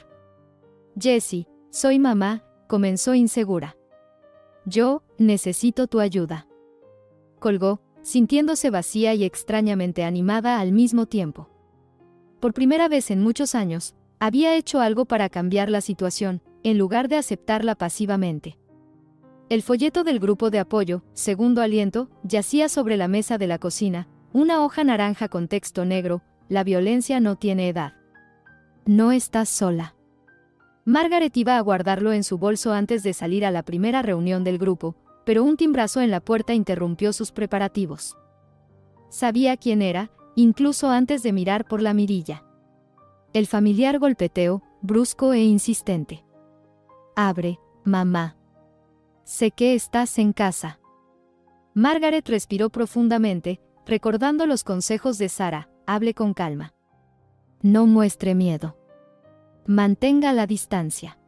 [SPEAKER 1] Jessie, soy mamá, comenzó insegura. Yo, necesito tu ayuda. Colgó, sintiéndose vacía y extrañamente animada al mismo tiempo. Por primera vez en muchos años, había hecho algo para cambiar la situación, en lugar de aceptarla pasivamente. El folleto del grupo de apoyo, Segundo Aliento, yacía sobre la mesa de la cocina, una hoja naranja con texto negro: la violencia no tiene edad. No estás sola. Margaret iba a guardarlo en su bolso antes de salir a la primera reunión del grupo, pero un timbrazo en la puerta interrumpió sus preparativos. Sabía quién era, incluso antes de mirar por la mirilla. El familiar golpeteo, brusco e insistente. Abre, mamá. Sé que estás en casa. Margaret respiró profundamente, recordando los consejos de Sara: hable con calma. No muestre miedo. Mantenga la distancia.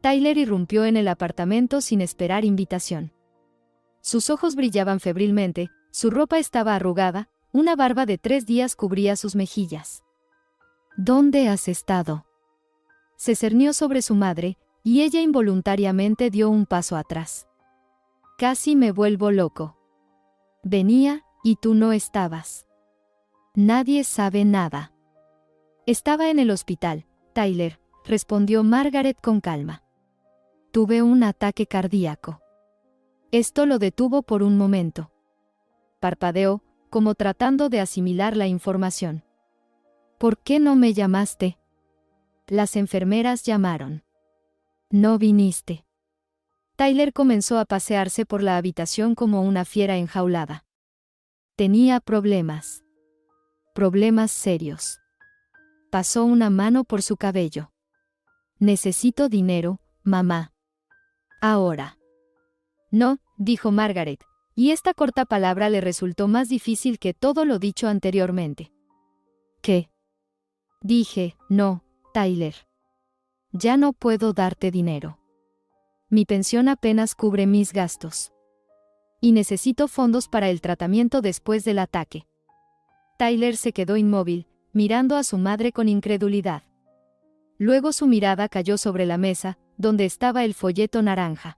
[SPEAKER 1] Tyler irrumpió en el apartamento sin esperar invitación. Sus ojos brillaban febrilmente, su ropa estaba arrugada, una barba de 3 días cubría sus mejillas. ¿Dónde has estado? Se cernió sobre su madre, y ella involuntariamente dio un paso atrás. Casi me vuelvo loco. Venía, y tú no estabas. Nadie sabe nada. Estaba en el hospital, Tyler, respondió Margaret con calma. Tuve un ataque cardíaco. Esto lo detuvo por un momento. Parpadeó, como tratando de asimilar la información. ¿Por qué no me llamaste? Las enfermeras llamaron. No viniste. Tyler comenzó a pasearse por la habitación como una fiera enjaulada. Tenía problemas. Problemas serios. Pasó una mano por su cabello. Necesito dinero, mamá. Ahora. No, dijo Margaret, y esta corta palabra le resultó más difícil que todo lo dicho anteriormente. ¿Qué? Dije, no, Tyler. Ya no puedo darte dinero. Mi pensión apenas cubre mis gastos. Y necesito fondos para el tratamiento después del ataque. Tyler se quedó inmóvil, mirando a su madre con incredulidad. Luego su mirada cayó sobre la mesa, donde estaba el folleto naranja.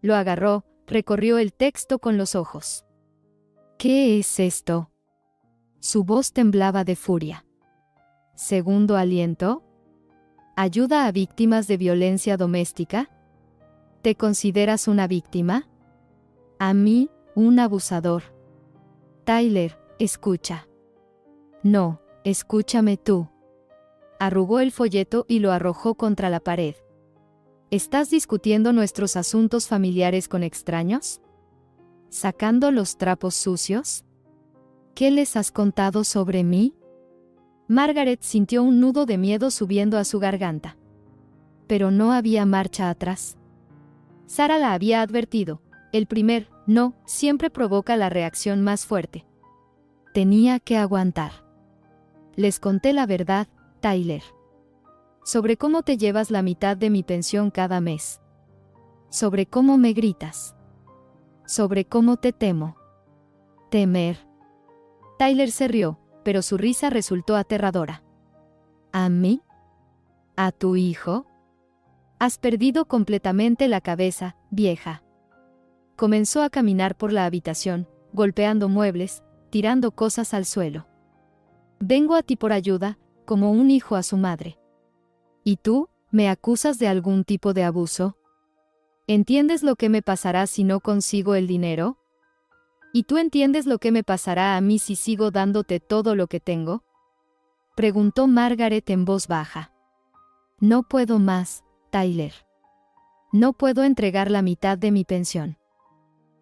[SPEAKER 1] Lo agarró, recorrió el texto con los ojos. ¿Qué es esto? Su voz temblaba de furia. ¿Segundo aliento? ¿Ayuda a víctimas de violencia doméstica? ¿Te consideras una víctima? A mí, un abusador. Tyler, escucha. No, escúchame tú. Arrugó el folleto y lo arrojó contra la pared. ¿Estás discutiendo nuestros asuntos familiares con extraños? ¿Sacando los trapos sucios? ¿Qué les has contado sobre mí? Margaret sintió un nudo de miedo subiendo a su garganta. Pero no había marcha atrás. Sara la había advertido: el primer no siempre provoca la reacción más fuerte. Tenía que aguantar. Les conté la verdad, Tyler. Sobre cómo te llevas la mitad de mi pensión cada mes. Sobre cómo me gritas. Sobre cómo te temo. Temer. Tyler se rió, pero su risa resultó aterradora. ¿A mí? ¿A tu hijo? Has perdido completamente la cabeza, vieja. Comenzó a caminar por la habitación, golpeando muebles, tirando cosas al suelo. Vengo a ti por ayuda, como un hijo a su madre. ¿Y tú, me acusas de algún tipo de abuso? ¿Entiendes lo que me pasará si no consigo el dinero? ¿Y tú entiendes lo que me pasará a mí si sigo dándote todo lo que tengo? Preguntó Margaret en voz baja. No puedo más, Tyler. No puedo entregar la mitad de mi pensión.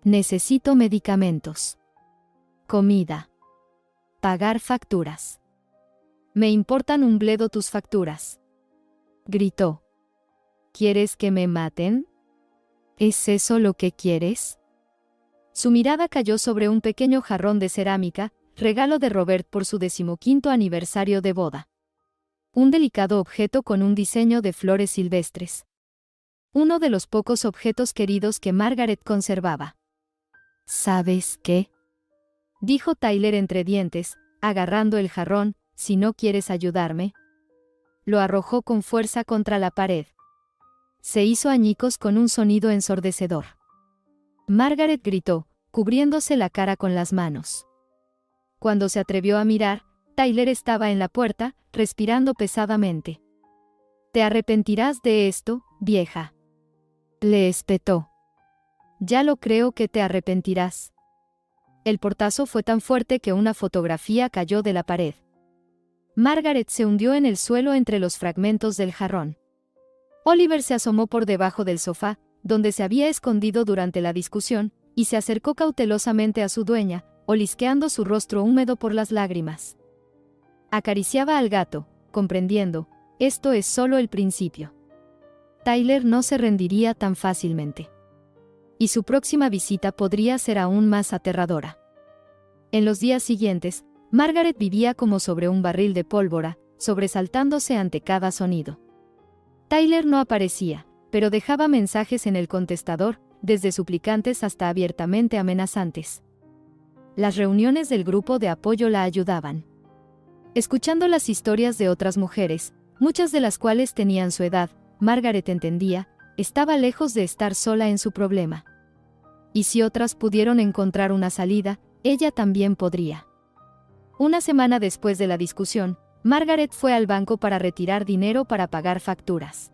[SPEAKER 1] Necesito medicamentos. Comida. Pagar facturas. Me importan un bledo tus facturas. Gritó. ¿Quieres que me maten? ¿Es eso lo que quieres? Su mirada cayó sobre un pequeño jarrón de cerámica, regalo de Robert por su 15º aniversario de boda. Un delicado objeto con un diseño de flores silvestres. Uno de los pocos objetos queridos que Margaret conservaba. ¿Sabes qué?, dijo Tyler entre dientes, agarrando el jarrón. Si no quieres ayudarme. Lo arrojó con fuerza contra la pared. Se hizo añicos con un sonido ensordecedor. Margaret gritó, cubriéndose la cara con las manos. Cuando se atrevió a mirar, Tyler estaba en la puerta, respirando pesadamente. «Te arrepentirás de esto, vieja», le espetó. «Ya lo creo que te arrepentirás». El portazo fue tan fuerte que una fotografía cayó de la pared. Margaret se hundió en el suelo entre los fragmentos del jarrón. Oliver se asomó por debajo del sofá, donde se había escondido durante la discusión, y se acercó cautelosamente a su dueña, olisqueando su rostro húmedo por las lágrimas. Acariciaba al gato, comprendiendo, esto es solo el principio. Tyler no se rendiría tan fácilmente. Y su próxima visita podría ser aún más aterradora. En los días siguientes, Margaret vivía como sobre un barril de pólvora, sobresaltándose ante cada sonido. Tyler no aparecía, pero dejaba mensajes en el contestador, desde suplicantes hasta abiertamente amenazantes. Las reuniones del grupo de apoyo la ayudaban. Escuchando las historias de otras mujeres, muchas de las cuales tenían su edad, Margaret entendía, estaba lejos de estar sola en su problema. Y si otras pudieron encontrar una salida, ella también podría. Una semana después de la discusión, Margaret fue al banco para retirar dinero para pagar facturas.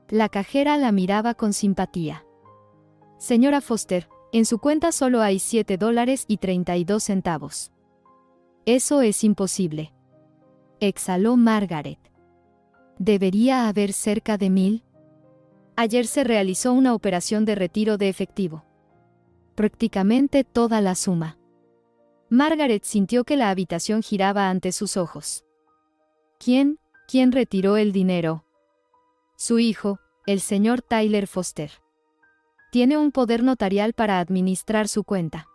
[SPEAKER 1] La cajera la miraba con simpatía. «Señora Foster, en su cuenta solo hay $7.32. Eso es imposible», exhaló Margaret. «Debería haber cerca de 1,000. Ayer se realizó una operación de retiro de efectivo. Prácticamente toda la suma». Margaret sintió que la habitación giraba ante sus ojos. ¿Quién retiró el dinero? Su hijo, el señor Tyler Foster. Tiene un poder notarial para administrar su cuenta.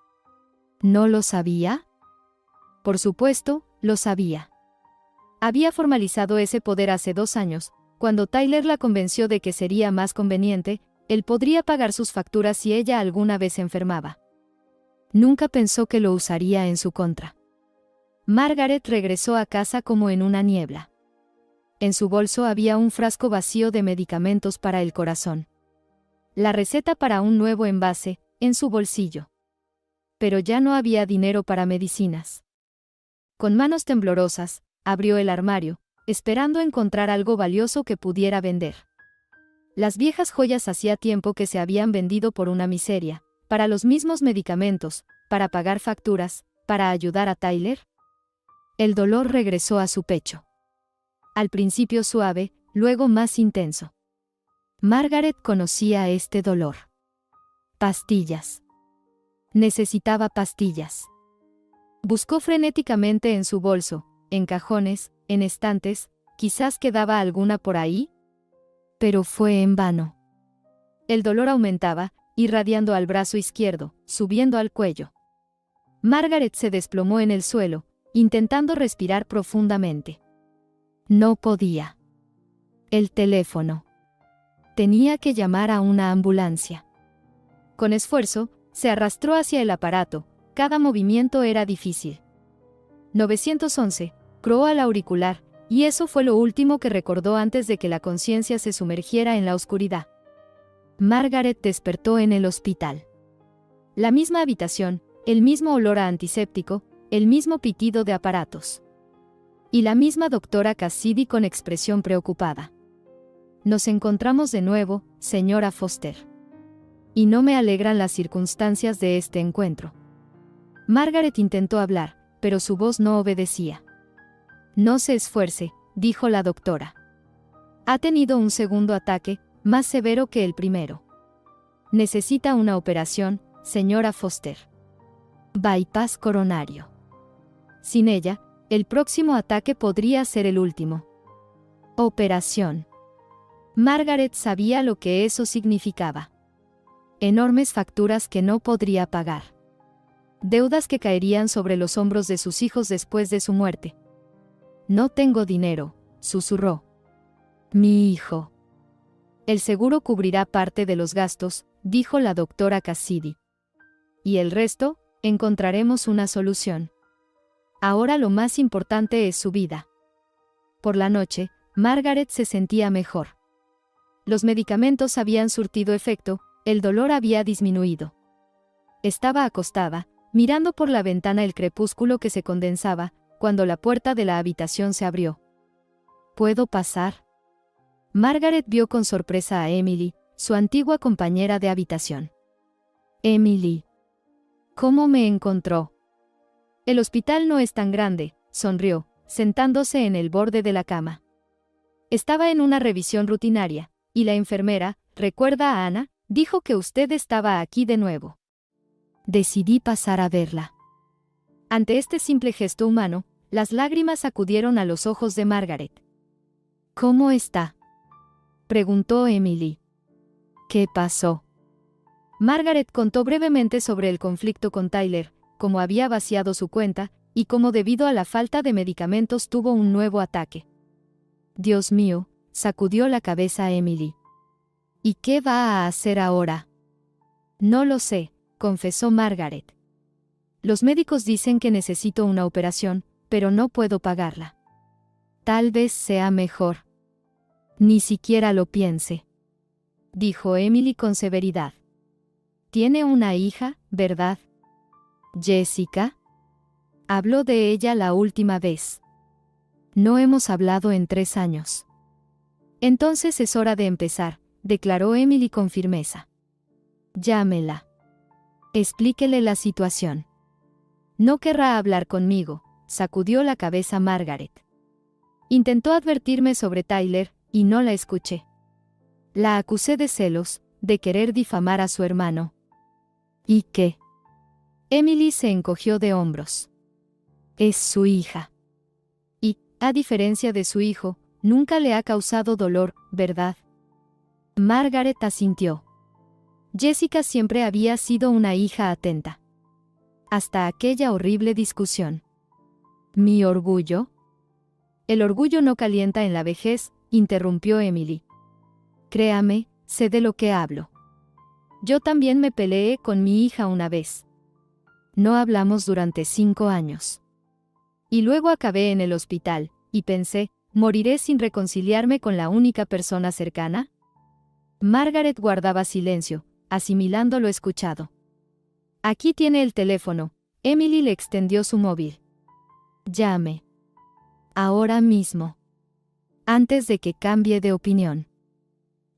[SPEAKER 1] ¿No lo sabía? Por supuesto, lo sabía. Había formalizado ese poder hace 2 años, cuando Tyler la convenció de que sería más conveniente, él podría pagar sus facturas si ella alguna vez se enfermaba. Nunca pensó que lo usaría en su contra. Margaret regresó a casa como en una niebla. En su bolso había un frasco vacío de medicamentos para el corazón. La receta para un nuevo envase, en su bolsillo. Pero ya no había dinero para medicinas. Con manos temblorosas, abrió el armario, esperando encontrar algo valioso que pudiera vender. Las viejas joyas hacía tiempo que se habían vendido por una miseria, para los mismos medicamentos, para pagar facturas, para ayudar a Tyler. El dolor regresó a su pecho. Al principio suave, luego más intenso. Margaret conocía este dolor. Pastillas. Necesitaba pastillas. Buscó frenéticamente en su bolso, en cajones, en estantes, quizás quedaba alguna por ahí. Pero fue en vano. El dolor aumentaba, irradiando al brazo izquierdo, subiendo al cuello. Margaret se desplomó en el suelo, intentando respirar profundamente. No podía. El teléfono. Tenía que llamar a una ambulancia. Con esfuerzo, se arrastró hacia el aparato, cada movimiento era difícil. 911, croó al auricular, y eso fue lo último que recordó antes de que la conciencia se sumergiera en la oscuridad. Margaret despertó en el hospital. La misma habitación, el mismo olor a antiséptico, el mismo pitido de aparatos. Y la misma doctora Cassidy con expresión preocupada. «Nos encontramos de nuevo, señora Foster. Y no me alegran las circunstancias de este encuentro». Margaret intentó hablar, pero su voz no obedecía. «No se esfuerce», dijo la doctora. «Ha tenido un segundo ataque, más severo que el primero. Necesita una operación, señora Foster». Bypass coronario. Sin ella, el próximo ataque podría ser el último. Operación. Margaret sabía lo que eso significaba. Enormes facturas que no podría pagar. Deudas que caerían sobre los hombros de sus hijos después de su muerte. No tengo dinero, susurró. Mi hijo. El seguro cubrirá parte de los gastos, dijo la doctora Cassidy. Y el resto, encontraremos una solución. Ahora lo más importante es su vida. Por la noche, Margaret se sentía mejor. Los medicamentos habían surtido efecto, el dolor había disminuido. Estaba acostada, mirando por la ventana el crepúsculo que se condensaba, cuando la puerta de la habitación se abrió. ¿Puedo pasar? Margaret vio con sorpresa a Emily, su antigua compañera de habitación. Emily. ¿Cómo me encontró? El hospital no es tan grande, sonrió, sentándose en el borde de la cama. Estaba en una revisión rutinaria, y la enfermera, ¿recuerda a Ana?, dijo que usted estaba aquí de nuevo. Decidí pasar a verla. Ante este simple gesto humano, las lágrimas acudieron a los ojos de Margaret. ¿Cómo está?, preguntó Emily. ¿Qué pasó? Margaret contó brevemente sobre el conflicto con Tyler, cómo había vaciado su cuenta, y cómo debido a la falta de medicamentos tuvo un nuevo ataque. Dios mío, sacudió la cabeza Emily. ¿Y qué va a hacer ahora? No lo sé, confesó Margaret. Los médicos dicen que necesito una operación, pero no puedo pagarla. Tal vez sea mejor. Ni siquiera lo piense, dijo Emily con severidad. Tiene una hija, ¿verdad? Jessica. Habló de ella la última vez. No hemos hablado en 3 años. Entonces es hora de empezar, declaró Emily con firmeza. Llámela. Explíquele la situación. No querrá hablar conmigo, sacudió la cabeza Margaret. Intentó advertirme sobre Tyler, y no la escuché. La acusé de celos, de querer difamar a su hermano. ¿Y qué? Emily se encogió de hombros. Es su hija. Y, a diferencia de su hijo, nunca le ha causado dolor, ¿verdad? Margaret asintió. Jessica siempre había sido una hija atenta. Hasta aquella horrible discusión. ¿Mi orgullo? El orgullo no calienta en la vejez, interrumpió Emily. Créame, sé de lo que hablo. Yo también me peleé con mi hija una vez. No hablamos durante 5 años. Y luego acabé en el hospital, y pensé, ¿moriré sin reconciliarme con la única persona cercana? Margaret guardaba silencio, asimilando lo escuchado. Aquí tiene el teléfono. Emily le extendió su móvil. Llame. Ahora mismo. Antes de que cambie de opinión.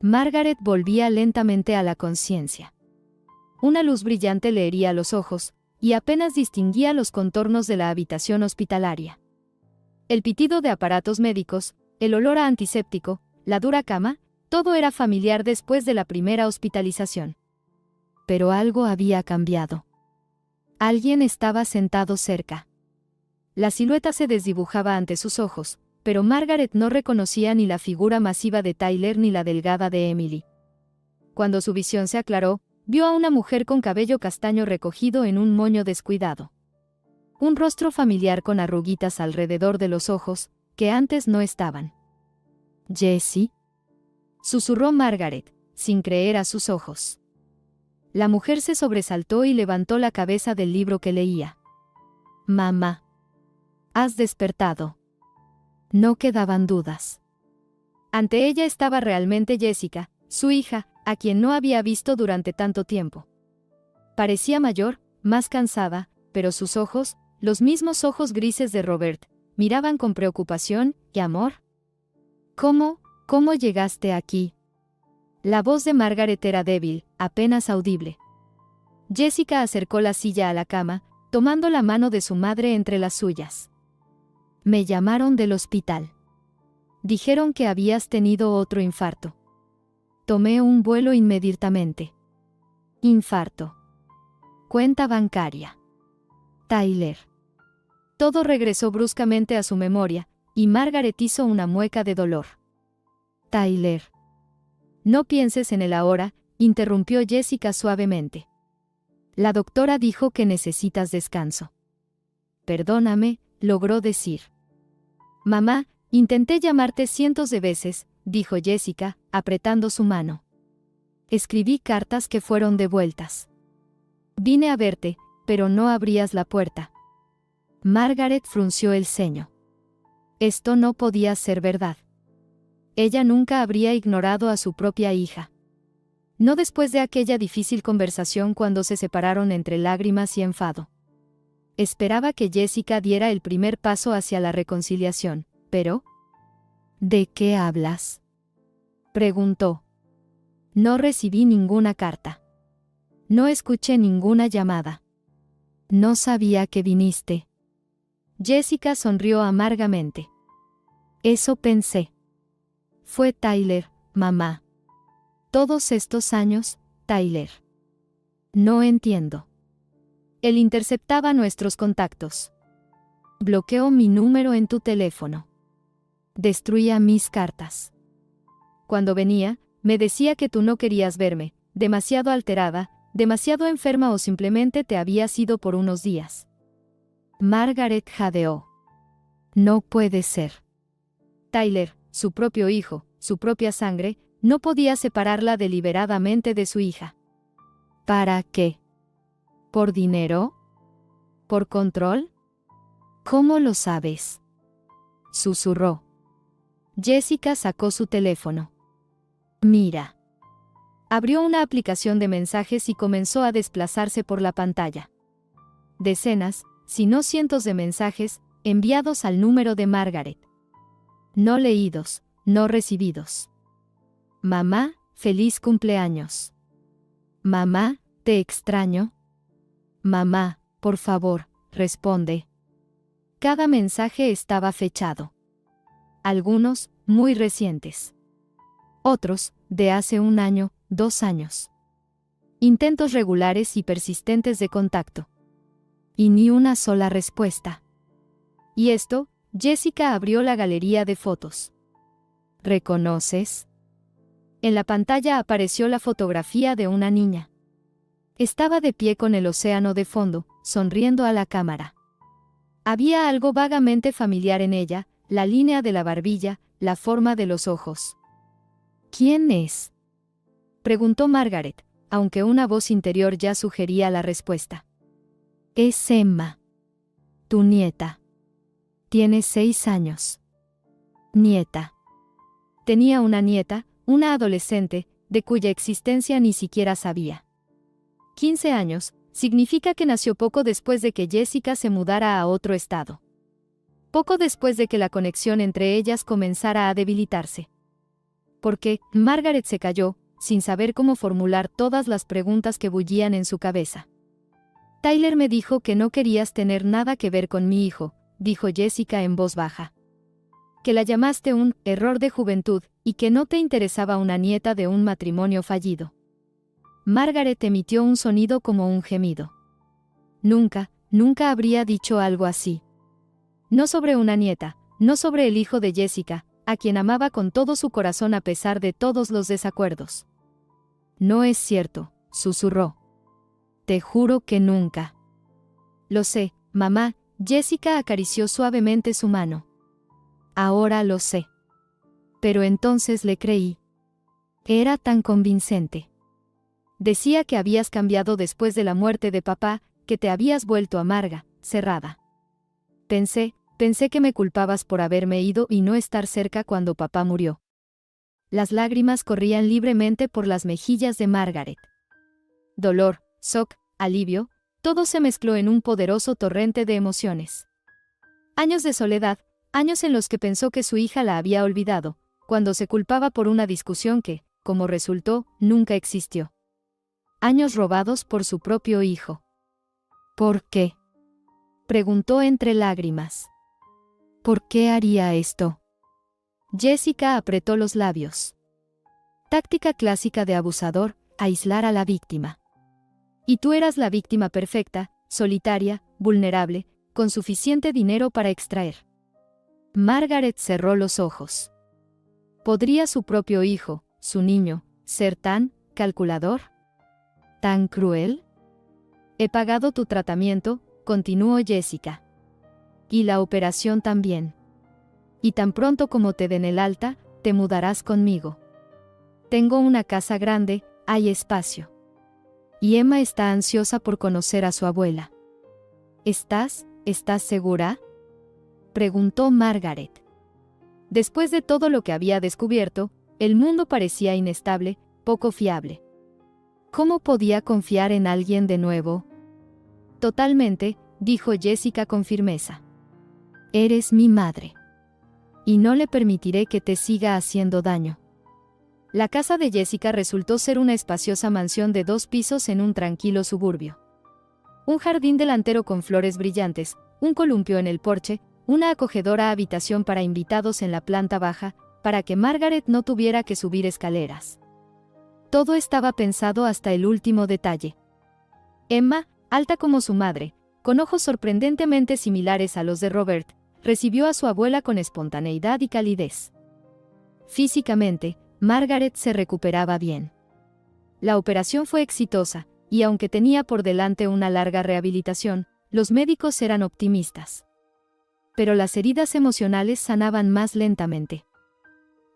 [SPEAKER 1] Margaret volvía lentamente a la conciencia. Una luz brillante le hería los ojos, y apenas distinguía los contornos de la habitación hospitalaria. El pitido de aparatos médicos, el olor a antiséptico, la dura cama, todo era familiar después de la primera hospitalización. Pero algo había cambiado. Alguien estaba sentado cerca. La silueta se desdibujaba ante sus ojos, pero Margaret no reconocía ni la figura masiva de Tyler ni la delgada de Emily. Cuando su visión se aclaró, vio a una mujer con cabello castaño recogido en un moño descuidado. Un rostro familiar con arruguitas alrededor de los ojos, que antes no estaban. «¿Jessie?», susurró Margaret, sin creer a sus ojos. La mujer se sobresaltó y levantó la cabeza del libro que leía. «Mamá. Has despertado». No quedaban dudas. Ante ella estaba realmente Jessica, su hija, a quien no había visto durante tanto tiempo. Parecía mayor, más cansada, pero sus ojos, los mismos ojos grises de Robert, miraban con preocupación y amor. ¿Cómo llegaste aquí? La voz de Margaret era débil, apenas audible. Jessica acercó la silla a la cama, tomando la mano de su madre entre las suyas. Me llamaron del hospital. Dijeron que habías tenido otro infarto. Tomé un vuelo inmediatamente. Infarto. Cuenta bancaria. Tyler. Todo regresó bruscamente a su memoria, y Margaret hizo una mueca de dolor. Tyler. No pienses en él ahora, interrumpió Jessica suavemente. La doctora dijo que necesitas descanso. Perdóname, logró decir. Mamá, intenté llamarte cientos de veces, dijo Jessica, apretando su mano. Escribí cartas que fueron devueltas. Vine a verte, pero no abrías la puerta. Margaret frunció el ceño. Esto no podía ser verdad. Ella nunca habría ignorado a su propia hija. No después de aquella difícil conversación cuando se separaron entre lágrimas y enfado. Esperaba que Jessica diera el primer paso hacia la reconciliación, pero... ¿De qué hablas?, preguntó. No recibí ninguna carta. No escuché ninguna llamada. No sabía que viniste. Jessica sonrió amargamente. Eso pensé. Fue Tyler, mamá. Todos estos años, Tyler. No entiendo. Él interceptaba nuestros contactos. Bloqueó mi número en tu teléfono. Destruía mis cartas. Cuando venía, me decía que tú no querías verme, demasiado alterada, demasiado enferma o simplemente te habías ido por unos días. Margaret jadeó. No puede ser. Tyler, su propio hijo, su propia sangre, no podía separarla deliberadamente de su hija. ¿Para qué? ¿Por dinero? ¿Por control? ¿Cómo lo sabes?, susurró. Jessica sacó su teléfono. Mira. Abrió una aplicación de mensajes y comenzó a desplazarse por la pantalla. Decenas, si no cientos de mensajes, enviados al número de Margaret. No leídos, no recibidos. Mamá, feliz cumpleaños. Mamá, te extraño. Mamá, por favor, responde. Cada mensaje estaba fechado. Algunos, muy recientes. Otros, de hace 1 año, 2 años. Intentos regulares y persistentes de contacto. Y ni una sola respuesta. Y esto, Jessica abrió la galería de fotos. ¿Reconoces? En la pantalla apareció la fotografía de una niña. Estaba de pie con el océano de fondo, sonriendo a la cámara. Había algo vagamente familiar en ella, la línea de la barbilla, la forma de los ojos. ¿Quién es?, preguntó Margaret, aunque una voz interior ya sugería la respuesta. Es Emma. Tu nieta. Tiene 6 años. Nieta. Tenía una nieta, una adolescente, de cuya existencia ni siquiera sabía. 15 años, significa que nació poco después de que Jessica se mudara a otro estado. Poco después de que la conexión entre ellas comenzara a debilitarse. Porque, Margaret se calló, sin saber cómo formular todas las preguntas que bullían en su cabeza. Tyler me dijo que no querías tener nada que ver con mi hijo, dijo Jessica en voz baja. Que la llamaste un error de juventud, y que no te interesaba una nieta de un matrimonio fallido. Margaret emitió un sonido como un gemido. Nunca, nunca habría dicho algo así. No sobre una nieta, no sobre el hijo de Jessica, a quien amaba con todo su corazón a pesar de todos los desacuerdos. No es cierto, susurró. Te juro que nunca. Lo sé, mamá, Jessica acarició suavemente su mano. Ahora lo sé. Pero entonces le creí. Era tan convincente. Decía que habías cambiado después de la muerte de papá, que te habías vuelto amarga, cerrada. Pensé que me culpabas por haberme ido y no estar cerca cuando papá murió. Las lágrimas corrían libremente por las mejillas de Margaret. Dolor, shock, alivio, todo se mezcló en un poderoso torrente de emociones. Años de soledad, años en los que pensó que su hija la había olvidado, cuando se culpaba por una discusión que, como resultó, nunca existió. Años robados por su propio hijo. ¿Por qué?, preguntó entre lágrimas. ¿Por qué haría esto? Jessica apretó los labios. Táctica clásica de abusador, aislar a la víctima. Y tú eras la víctima perfecta, solitaria, vulnerable, con suficiente dinero para extraer. Margaret cerró los ojos. ¿Podría su propio hijo, su niño, ser tan calculador? ¿Tan cruel? He pagado tu tratamiento, continuó Jessica. Y la operación también. Y tan pronto como te den el alta, te mudarás conmigo. Tengo una casa grande, hay espacio. Y Emma está ansiosa por conocer a su abuela. ¿Estás segura?, preguntó Margaret. Después de todo lo que había descubierto, el mundo parecía inestable, poco fiable. ¿Cómo podía confiar en alguien de nuevo? Totalmente, dijo Jessica con firmeza. Eres mi madre. Y no le permitiré que te siga haciendo daño. La casa de Jessica resultó ser una espaciosa mansión de 2 pisos en un tranquilo suburbio. Un jardín delantero con flores brillantes, un columpio en el porche, una acogedora habitación para invitados en la planta baja, para que Margaret no tuviera que subir escaleras. Todo estaba pensado hasta el último detalle. Emma, alta como su madre, con ojos sorprendentemente similares a los de Robert, recibió a su abuela con espontaneidad y calidez. Físicamente, Margaret se recuperaba bien. La operación fue exitosa, y aunque tenía por delante una larga rehabilitación, los médicos eran optimistas. Pero las heridas emocionales sanaban más lentamente.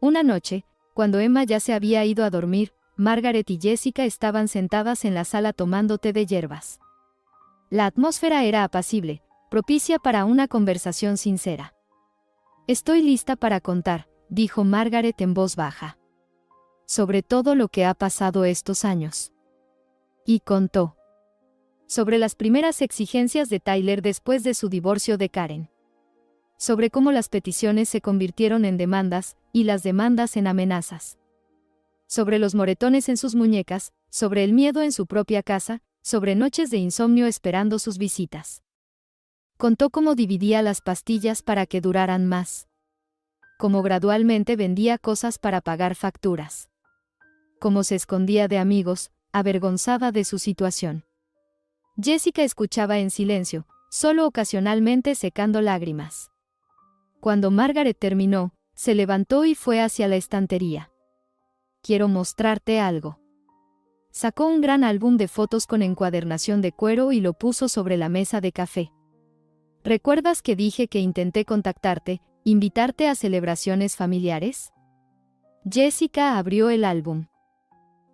[SPEAKER 1] Una noche, cuando Emma ya se había ido a dormir, Margaret y Jessica estaban sentadas en la sala tomando té de hierbas. La atmósfera era apacible, propicia para una conversación sincera. Estoy lista para contar, dijo Margaret en voz baja. Sobre todo lo que ha pasado estos años. Y contó. Sobre las primeras exigencias de Tyler después de su divorcio de Karen. Sobre cómo las peticiones se convirtieron en demandas, y las demandas en amenazas. Sobre los moretones en sus muñecas, sobre el miedo en su propia casa, sobre noches de insomnio esperando sus visitas. Contó cómo dividía las pastillas para que duraran más. Cómo gradualmente vendía cosas para pagar facturas. Cómo se escondía de amigos, avergonzada de su situación. Jessica escuchaba en silencio, solo ocasionalmente secando lágrimas. Cuando Margaret terminó, se levantó y fue hacia la estantería. Quiero mostrarte algo. Sacó un gran álbum de fotos con encuadernación de cuero y lo puso sobre la mesa de café. ¿Recuerdas que dije que intenté contactarte, invitarte a celebraciones familiares? Jessica abrió el álbum.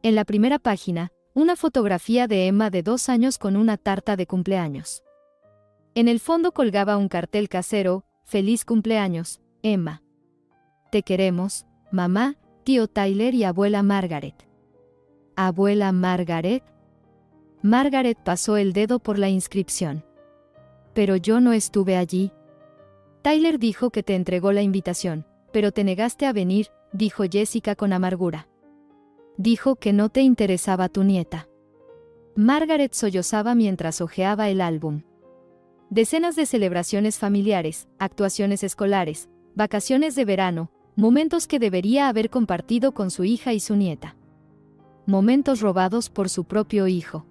[SPEAKER 1] En la primera página, una fotografía de Emma de 2 años con una tarta de cumpleaños. En el fondo colgaba un cartel casero: Feliz cumpleaños, Emma. Te queremos, mamá, tío Tyler y abuela Margaret. ¿Abuela Margaret? Margaret pasó el dedo por la inscripción. Pero yo no estuve allí. Tyler dijo que te entregó la invitación, pero te negaste a venir, dijo Jessica con amargura. Dijo que no te interesaba tu nieta. Margaret sollozaba mientras hojeaba el álbum. Decenas de celebraciones familiares, actuaciones escolares, vacaciones de verano, momentos que debería haber compartido con su hija y su nieta. Momentos robados por su propio hijo.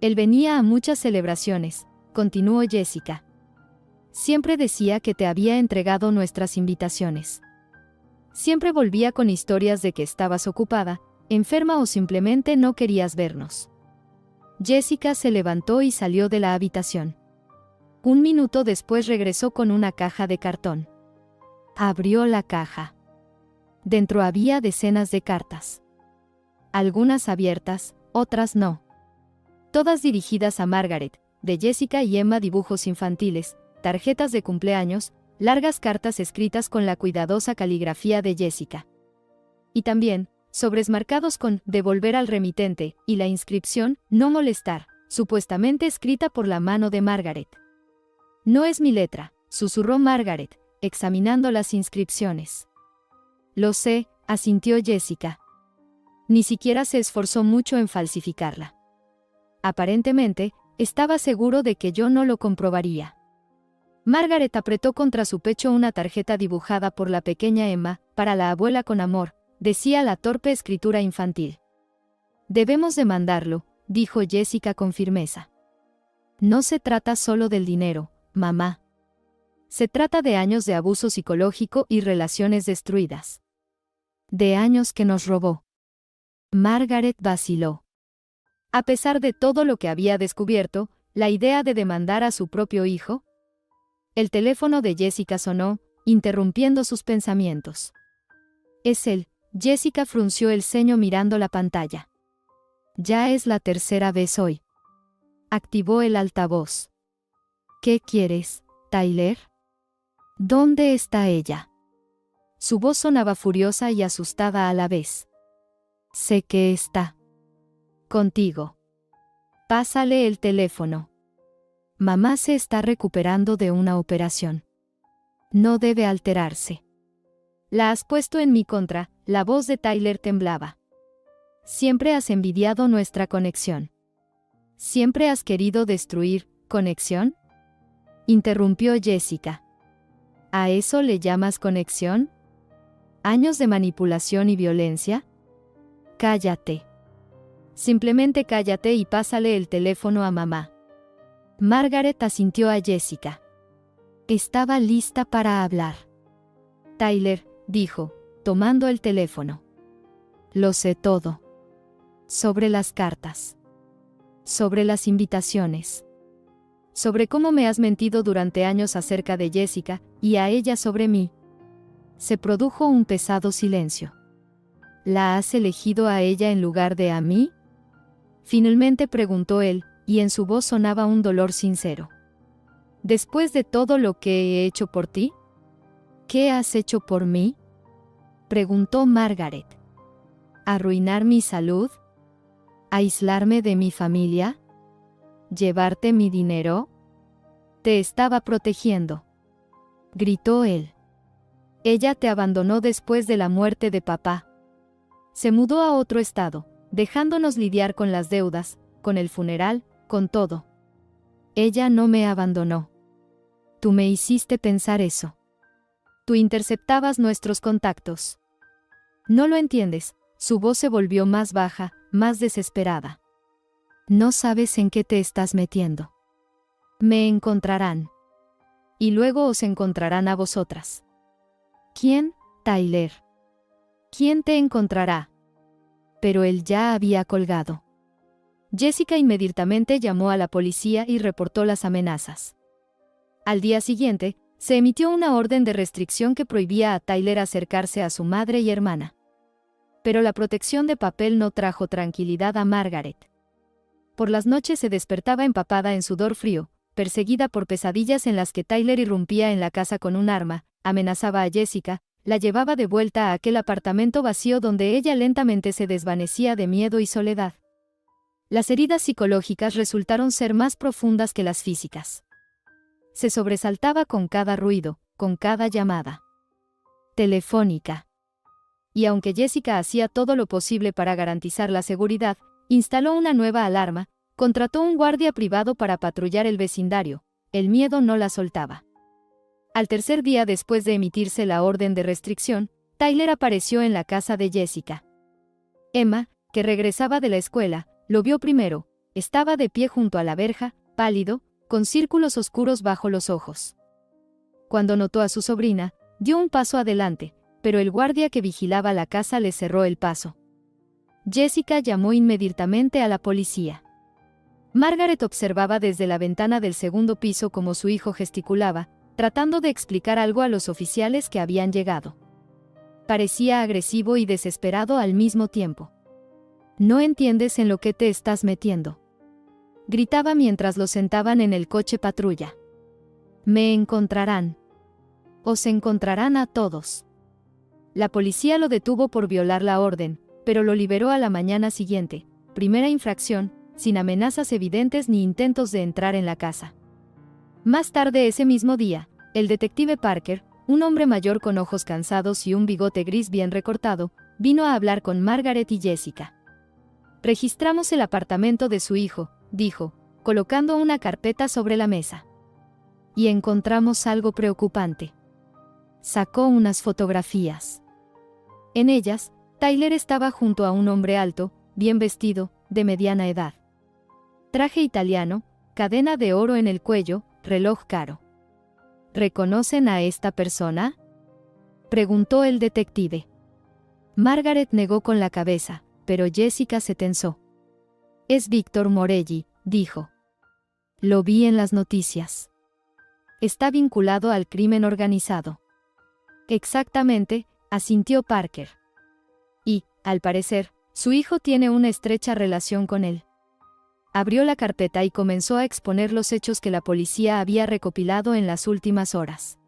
[SPEAKER 1] Él venía a muchas celebraciones, continuó Jessica. Siempre decía que te había entregado nuestras invitaciones. Siempre volvía con historias de que estabas ocupada, enferma o simplemente no querías vernos. Jessica se levantó y salió de la habitación. 1 minuto después regresó con una caja de cartón. Abrió la caja. Dentro había decenas de cartas. Algunas abiertas, otras no. Todas dirigidas a Margaret, de Jessica y Emma, dibujos infantiles, tarjetas de cumpleaños, largas cartas escritas con la cuidadosa caligrafía de Jessica. Y también, sobres marcados con «devolver al remitente» y la inscripción «no molestar», supuestamente escrita por la mano de Margaret. No es mi letra, susurró Margaret, examinando las inscripciones. Lo sé, asintió Jessica. Ni siquiera se esforzó mucho en falsificarla. Aparentemente, estaba seguro de que yo no lo comprobaría. Margaret apretó contra su pecho una tarjeta dibujada por la pequeña Emma, para la abuela con amor, decía la torpe escritura infantil. Debemos demandarlo, dijo Jessica con firmeza. No se trata solo del dinero, mamá. Se trata de años de abuso psicológico y relaciones destruidas. De años que nos robó. Margaret vaciló. A pesar de todo lo que había descubierto, la idea de demandar a su propio hijo. El teléfono de Jessica sonó, interrumpiendo sus pensamientos. Es él. Jessica frunció el ceño mirando la pantalla. Ya es la tercera vez hoy. Activó el altavoz. ¿Qué quieres, Tyler? ¿Dónde está ella? Su voz sonaba furiosa y asustada a la vez. Sé que está contigo. Pásale el teléfono. Mamá se está recuperando de una operación. No debe alterarse. La has puesto en mi contra, la voz de Tyler temblaba. Siempre has envidiado nuestra conexión. Siempre has querido destruir, ¿conexión? Interrumpió Jessica. ¿A eso le llamas conexión? ¿Años de manipulación y violencia? Cállate. Simplemente cállate y pásale el teléfono a mamá. Margaret asintió a Jessica. Estaba lista para hablar. Tyler, dijo, tomando el teléfono. Lo sé todo. Sobre las cartas. Sobre las invitaciones. Sobre cómo me has mentido durante años acerca de Jessica, y a ella sobre mí. Se produjo un pesado silencio. ¿La has elegido a ella en lugar de a mí? Finalmente preguntó él, y en su voz sonaba un dolor sincero. ¿Después de todo lo que he hecho por ti? ¿Qué has hecho por mí? Preguntó Margaret. ¿Arruinar mi salud? ¿Aislarme de mi familia? ¿Llevarte mi dinero? Te estaba protegiendo. Gritó él. Ella te abandonó después de la muerte de papá. Se mudó a otro estado, dejándonos lidiar con las deudas, con el funeral, con todo. Ella no me abandonó. Tú me hiciste pensar eso. Tú interceptabas nuestros contactos. No lo entiendes. Su voz se volvió más baja, más desesperada. No sabes en qué te estás metiendo. Me encontrarán. Y luego os encontrarán a vosotras. ¿Quién, Tyler? ¿Quién te encontrará? Pero él ya había colgado. Jessica inmediatamente llamó a la policía y reportó las amenazas. Al día siguiente, se emitió una orden de restricción que prohibía a Tyler acercarse a su madre y hermana. Pero la protección de papel no trajo tranquilidad a Margaret. Por las noches se despertaba empapada en sudor frío, perseguida por pesadillas en las que Tyler irrumpía en la casa con un arma, amenazaba a Jessica, la llevaba de vuelta a aquel apartamento vacío donde ella lentamente se desvanecía de miedo y soledad. Las heridas psicológicas resultaron ser más profundas que las físicas. Se sobresaltaba con cada ruido, con cada llamada telefónica. Y aunque Jessica hacía todo lo posible para garantizar la seguridad, instaló una nueva alarma, contrató un guardia privado para patrullar el vecindario, el miedo no la soltaba. Al tercer día después de emitirse la orden de restricción, Tyler apareció en la casa de Jessica. Emma, que regresaba de la escuela, lo vio primero. Estaba de pie junto a la verja, pálido, con círculos oscuros bajo los ojos. Cuando notó a su sobrina, dio un paso adelante, pero el guardia que vigilaba la casa le cerró el paso. Jessica llamó inmediatamente a la policía. Margaret observaba desde la ventana del segundo piso cómo su hijo gesticulaba, tratando de explicar algo a los oficiales que habían llegado. Parecía agresivo y desesperado al mismo tiempo. No entiendes en lo que te estás metiendo. Gritaba mientras lo sentaban en el coche patrulla. Me encontrarán. Os encontrarán a todos. La policía lo detuvo por violar la orden, pero lo liberó a la mañana siguiente, primera infracción, sin amenazas evidentes ni intentos de entrar en la casa. Más tarde ese mismo día, el detective Parker, un hombre mayor con ojos cansados y un bigote gris bien recortado, vino a hablar con Margaret y Jessica. Registramos el apartamento de su hijo, dijo, colocando una carpeta sobre la mesa. Y encontramos algo preocupante. Sacó unas fotografías. En ellas, Tyler estaba junto a un hombre alto, bien vestido, de mediana edad. Traje italiano, cadena de oro en el cuello, reloj caro. ¿Reconocen a esta persona?, preguntó el detective. Margaret negó con la cabeza, pero Jessica se tensó. Es Víctor Morelli, dijo. Lo vi en las noticias. Está vinculado al crimen organizado. Exactamente, asintió Parker. Y, al parecer, su hijo tiene una estrecha relación con él. Abrió la carpeta y comenzó a exponer los hechos que la policía había recopilado en las últimas horas.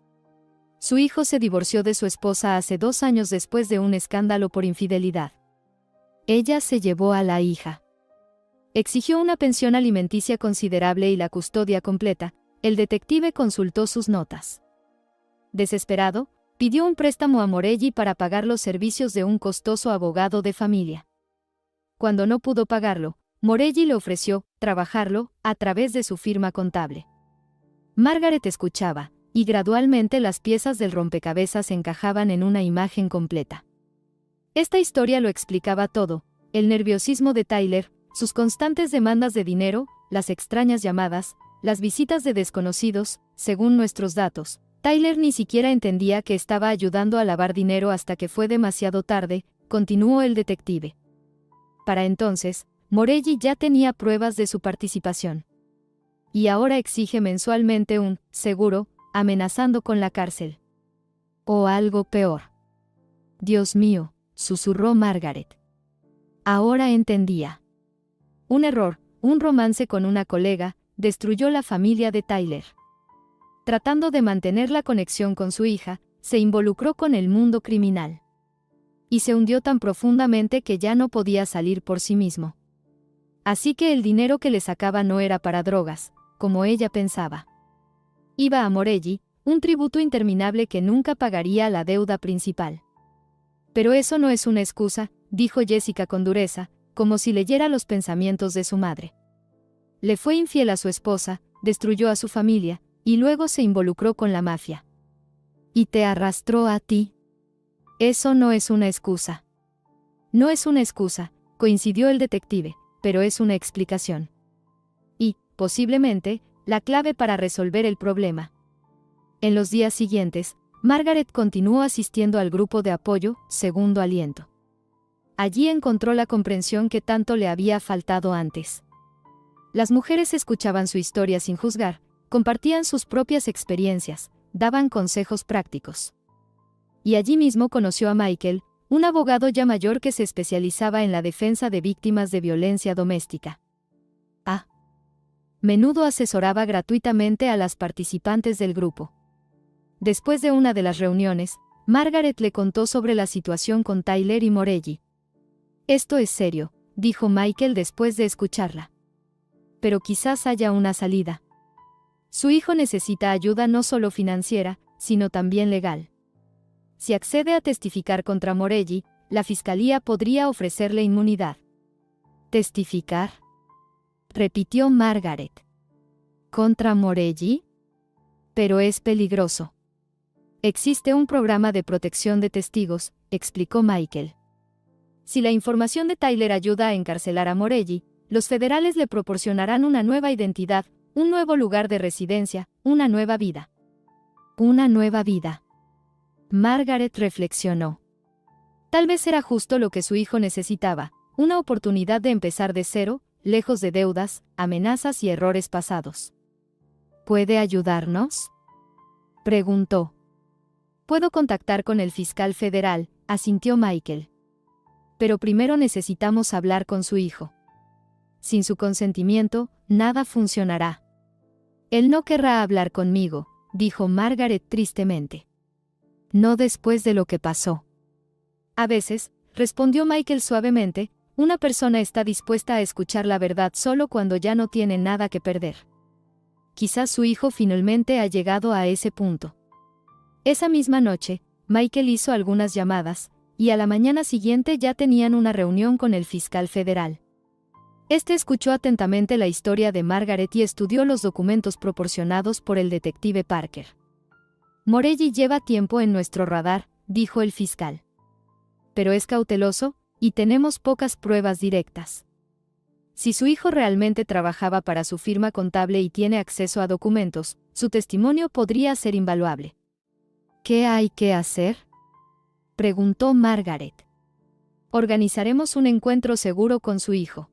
[SPEAKER 1] Su hijo se divorció de su esposa hace 2 años después de un escándalo por infidelidad. Ella se llevó a la hija. Exigió una pensión alimenticia considerable y la custodia completa. El detective consultó sus notas. Desesperado, pidió un préstamo a Morelli para pagar los servicios de un costoso abogado de familia. Cuando no pudo pagarlo, Morelli le ofreció trabajarlo a través de su firma contable. Margaret escuchaba, y gradualmente las piezas del rompecabezas encajaban en una imagen completa. Esta historia lo explicaba todo: el nerviosismo de Tyler, sus constantes demandas de dinero, las extrañas llamadas, las visitas de desconocidos. Según nuestros datos, Tyler ni siquiera entendía que estaba ayudando a lavar dinero hasta que fue demasiado tarde, continuó el detective. Para entonces, Morelli ya tenía pruebas de su participación. Y ahora exige mensualmente un seguro, amenazando con la cárcel. O algo peor. Dios mío, susurró Margaret. Ahora entendía. Un error, un romance con una colega, destruyó la familia de Tyler. Tratando de mantener la conexión con su hija, se involucró con el mundo criminal. Y se hundió tan profundamente que ya no podía salir por sí mismo. Así que el dinero que le sacaba no era para drogas, como ella pensaba. Iba a Morelli, un tributo interminable que nunca pagaría la deuda principal. Pero eso no es una excusa, dijo Jessica con dureza, como si leyera los pensamientos de su madre. Le fue infiel a su esposa, destruyó a su familia, y luego se involucró con la mafia. ¿Y te arrastró a ti? Eso no es una excusa. No es una excusa, coincidió el detective, pero es una explicación. Y, posiblemente, la clave para resolver el problema. En los días siguientes, Margaret continuó asistiendo al grupo de apoyo, Segundo Aliento. Allí encontró la comprensión que tanto le había faltado antes. Las mujeres escuchaban su historia sin juzgar, compartían sus propias experiencias, daban consejos prácticos. Y allí mismo conoció a Michael, un abogado ya mayor que se especializaba en la defensa de víctimas de violencia doméstica. A menudo asesoraba gratuitamente a las participantes del grupo. Después de una de las reuniones, Margaret le contó sobre la situación con Tyler y Morelli. Esto es serio, dijo Michael después de escucharla. Pero quizás haya una salida. Su hijo necesita ayuda no solo financiera, sino también legal. Si accede a testificar contra Morelli, la fiscalía podría ofrecerle inmunidad. ¿Testificar?, repitió Margaret. ¿Contra Morelli? Pero es peligroso. Existe un programa de protección de testigos, explicó Michael. Si la información de Tyler ayuda a encarcelar a Morelli, los federales le proporcionarán una nueva identidad, un nuevo lugar de residencia, una nueva vida. Una nueva vida. Margaret reflexionó. Tal vez era justo lo que su hijo necesitaba, una oportunidad de empezar de cero, lejos de deudas, amenazas y errores pasados. ¿Puede ayudarnos?, preguntó. Puedo contactar con el fiscal federal, asintió Michael. Pero primero necesitamos hablar con su hijo. Sin su consentimiento, nada funcionará. Él no querrá hablar conmigo, dijo Margaret tristemente. No después de lo que pasó. A veces, respondió Michael suavemente, una persona está dispuesta a escuchar la verdad solo cuando ya no tiene nada que perder. Quizás su hijo finalmente ha llegado a ese punto. Esa misma noche, Michael hizo algunas llamadas, y a la mañana siguiente ya tenían una reunión con el fiscal federal. Este escuchó atentamente la historia de Margaret y estudió los documentos proporcionados por el detective Parker. Morelli lleva tiempo en nuestro radar, dijo el fiscal. Pero es cauteloso, y tenemos pocas pruebas directas. Si su hijo realmente trabajaba para su firma contable y tiene acceso a documentos, su testimonio podría ser invaluable. ¿Qué hay que hacer?, preguntó Margaret. Organizaremos un encuentro seguro con su hijo.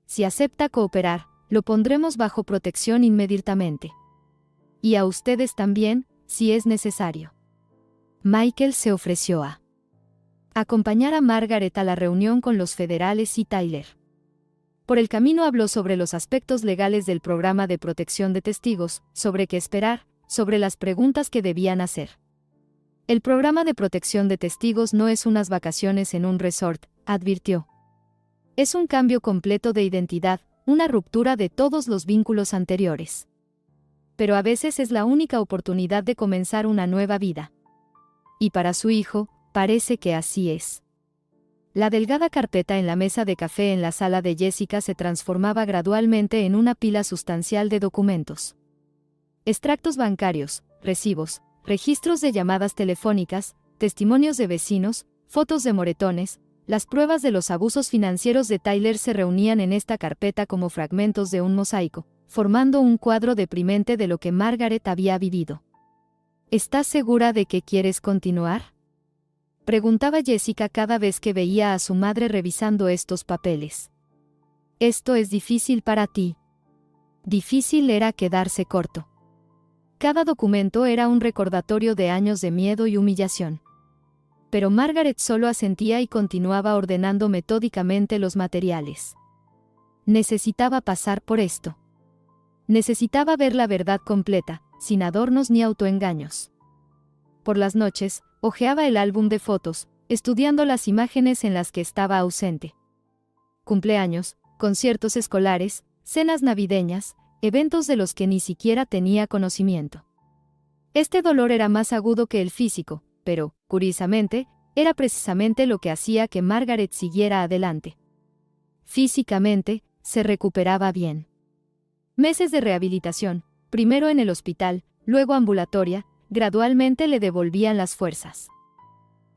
[SPEAKER 1] Si acepta cooperar, lo pondremos bajo protección inmediatamente. Y a ustedes también, si es necesario. Michael se ofreció a acompañar a Margaret a la reunión con los federales y Tyler. Por el camino habló sobre los aspectos legales del programa de protección de testigos, sobre qué esperar, sobre las preguntas que debían hacer. El programa de protección de testigos no es unas vacaciones en un resort, advirtió. Es un cambio completo de identidad, una ruptura de todos los vínculos anteriores. Pero a veces es la única oportunidad de comenzar una nueva vida. Y para su hijo, parece que así es. La delgada carpeta en la mesa de café en la sala de Jessica se transformaba gradualmente en una pila sustancial de documentos. Extractos bancarios, recibos, registros de llamadas telefónicas, testimonios de vecinos, fotos de moretones, las pruebas de los abusos financieros de Tyler se reunían en esta carpeta como fragmentos de un mosaico, formando un cuadro deprimente de lo que Margaret había vivido. ¿Estás segura de que quieres continuar?, preguntaba Jessica cada vez que veía a su madre revisando estos papeles. Esto es difícil para ti. Difícil era quedarse corto. Cada documento era un recordatorio de años de miedo y humillación. Pero Margaret solo asentía y continuaba ordenando metódicamente los materiales. Necesitaba pasar por esto. Necesitaba ver la verdad completa, sin adornos ni autoengaños. Por las noches, hojeaba el álbum de fotos, estudiando las imágenes en las que estaba ausente. Cumpleaños, conciertos escolares, cenas navideñas, eventos de los que ni siquiera tenía conocimiento. Este dolor era más agudo que el físico, pero, curiosamente, era precisamente lo que hacía que Margaret siguiera adelante. Físicamente, se recuperaba bien. Meses de rehabilitación, primero en el hospital, luego ambulatoria, gradualmente le devolvían las fuerzas.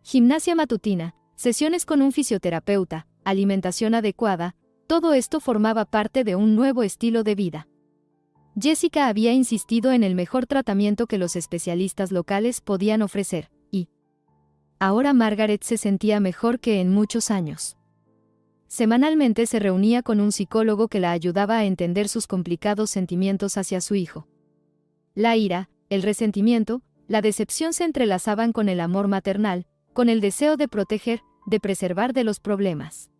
[SPEAKER 1] Gimnasia matutina, sesiones con un fisioterapeuta, alimentación adecuada, todo esto formaba parte de un nuevo estilo de vida. Jessica había insistido en el mejor tratamiento que los especialistas locales podían ofrecer, y ahora Margaret se sentía mejor que en muchos años. Semanalmente se reunía con un psicólogo que la ayudaba a entender sus complicados sentimientos hacia su hijo. La ira, el resentimiento, la decepción se entrelazaban con el amor maternal, con el deseo de proteger, de preservar de los problemas.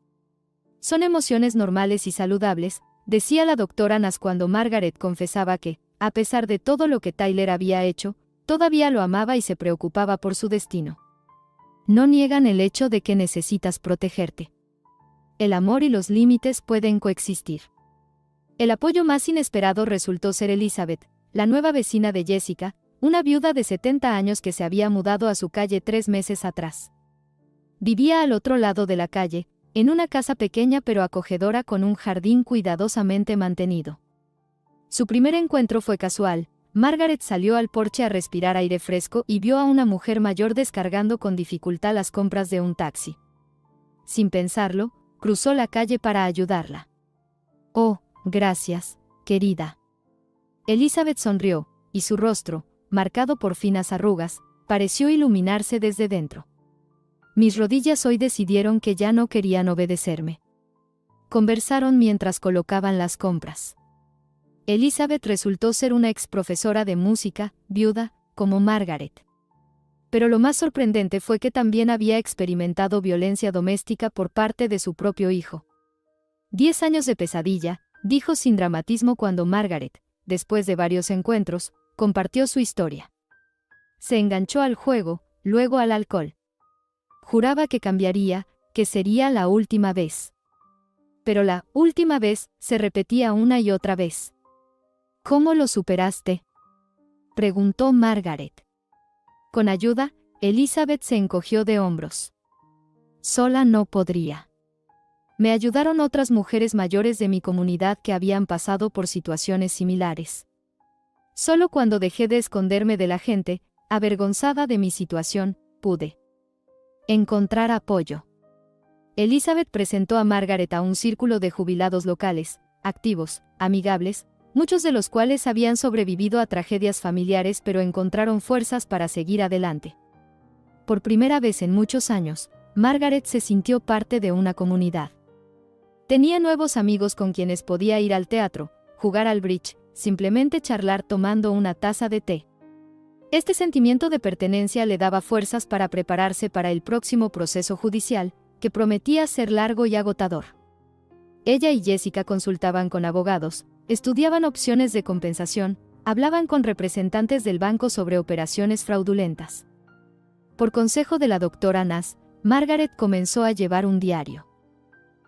[SPEAKER 1] Son emociones normales y saludables, decía la doctora Nas cuando Margaret confesaba que, a pesar de todo lo que Tyler había hecho, todavía lo amaba y se preocupaba por su destino. No niegan el hecho de que necesitas protegerte. El amor y los límites pueden coexistir. El apoyo más inesperado resultó ser Elizabeth, la nueva vecina de Jessica, una viuda de 70 años que se había mudado a su calle 3 meses atrás. Vivía al otro lado de la calle, en una casa pequeña pero acogedora con un jardín cuidadosamente mantenido. Su primer encuentro fue casual. Margaret salió al porche a respirar aire fresco y vio a una mujer mayor descargando con dificultad las compras de un taxi. Sin pensarlo, cruzó la calle para ayudarla. «Oh, gracias, querida». Elizabeth sonrió, y su rostro, marcado por finas arrugas, pareció iluminarse desde dentro. Mis rodillas hoy decidieron que ya no querían obedecerme. Conversaron mientras colocaban las compras. Elizabeth resultó ser una ex profesora de música, viuda, como Margaret. Pero lo más sorprendente fue que también había experimentado violencia doméstica por parte de su propio hijo. 10 años de pesadilla, dijo sin dramatismo cuando Margaret, después de varios encuentros, compartió su historia. Se enganchó al juego, luego al alcohol. Juraba que cambiaría, que sería la última vez. Pero la última vez se repetía una y otra vez. ¿Cómo lo superaste?, preguntó Margaret. Con ayuda, Elizabeth se encogió de hombros. Sola no podría. Me ayudaron otras mujeres mayores de mi comunidad que habían pasado por situaciones similares. Solo cuando dejé de esconderme de la gente, avergonzada de mi situación, pude encontrar apoyo. Elizabeth presentó a Margaret a un círculo de jubilados locales, activos, amigables, muchos de los cuales habían sobrevivido a tragedias familiares pero encontraron fuerzas para seguir adelante. Por primera vez en muchos años, Margaret se sintió parte de una comunidad. Tenía nuevos amigos con quienes podía ir al teatro, jugar al bridge, simplemente charlar tomando una taza de té. Este sentimiento de pertenencia le daba fuerzas para prepararse para el próximo proceso judicial, que prometía ser largo y agotador. Ella y Jessica consultaban con abogados, estudiaban opciones de compensación, hablaban con representantes del banco sobre operaciones fraudulentas. Por consejo de la doctora Nass, Margaret comenzó a llevar un diario.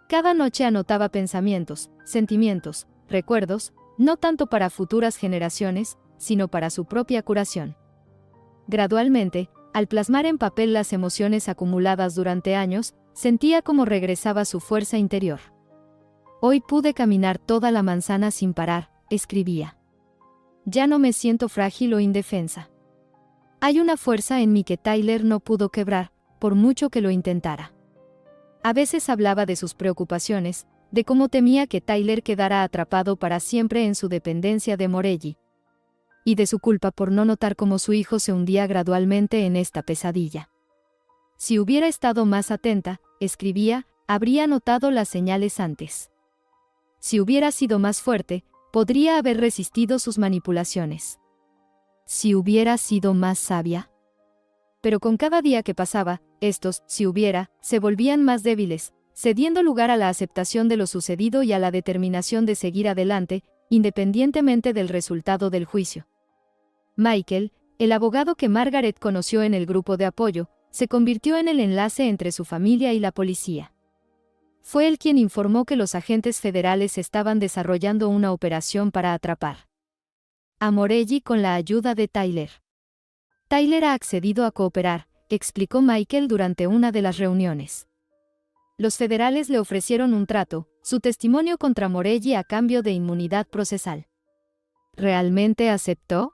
[SPEAKER 1] Cada noche anotaba pensamientos, sentimientos, recuerdos, no tanto para futuras generaciones, sino para su propia curación. Gradualmente, al plasmar en papel las emociones acumuladas durante años, sentía como regresaba su fuerza interior. Hoy pude caminar toda la manzana sin parar, escribía. Ya no me siento frágil o indefensa. Hay una fuerza en mí que Tyler no pudo quebrar, por mucho que lo intentara. A veces hablaba de sus preocupaciones, de cómo temía que Tyler quedara atrapado para siempre en su dependencia de Morelli, y de su culpa por no notar cómo su hijo se hundía gradualmente en esta pesadilla. Si hubiera estado más atenta, escribía, habría notado las señales antes. Si hubiera sido más fuerte, podría haber resistido sus manipulaciones. Si hubiera sido más sabia. Pero con cada día que pasaba, estos, si hubiera, se volvían más débiles, cediendo lugar a la aceptación de lo sucedido y a la determinación de seguir adelante, independientemente del resultado del juicio. Michael, el abogado que Margaret conoció en el grupo de apoyo, se convirtió en el enlace entre su familia y la policía. Fue él quien informó que los agentes federales estaban desarrollando una operación para atrapar a Morelli con la ayuda de Tyler. Tyler ha accedido a cooperar, explicó Michael durante una de las reuniones. Los federales le ofrecieron un trato, su testimonio contra Morelli a cambio de inmunidad procesal. ¿Realmente aceptó?,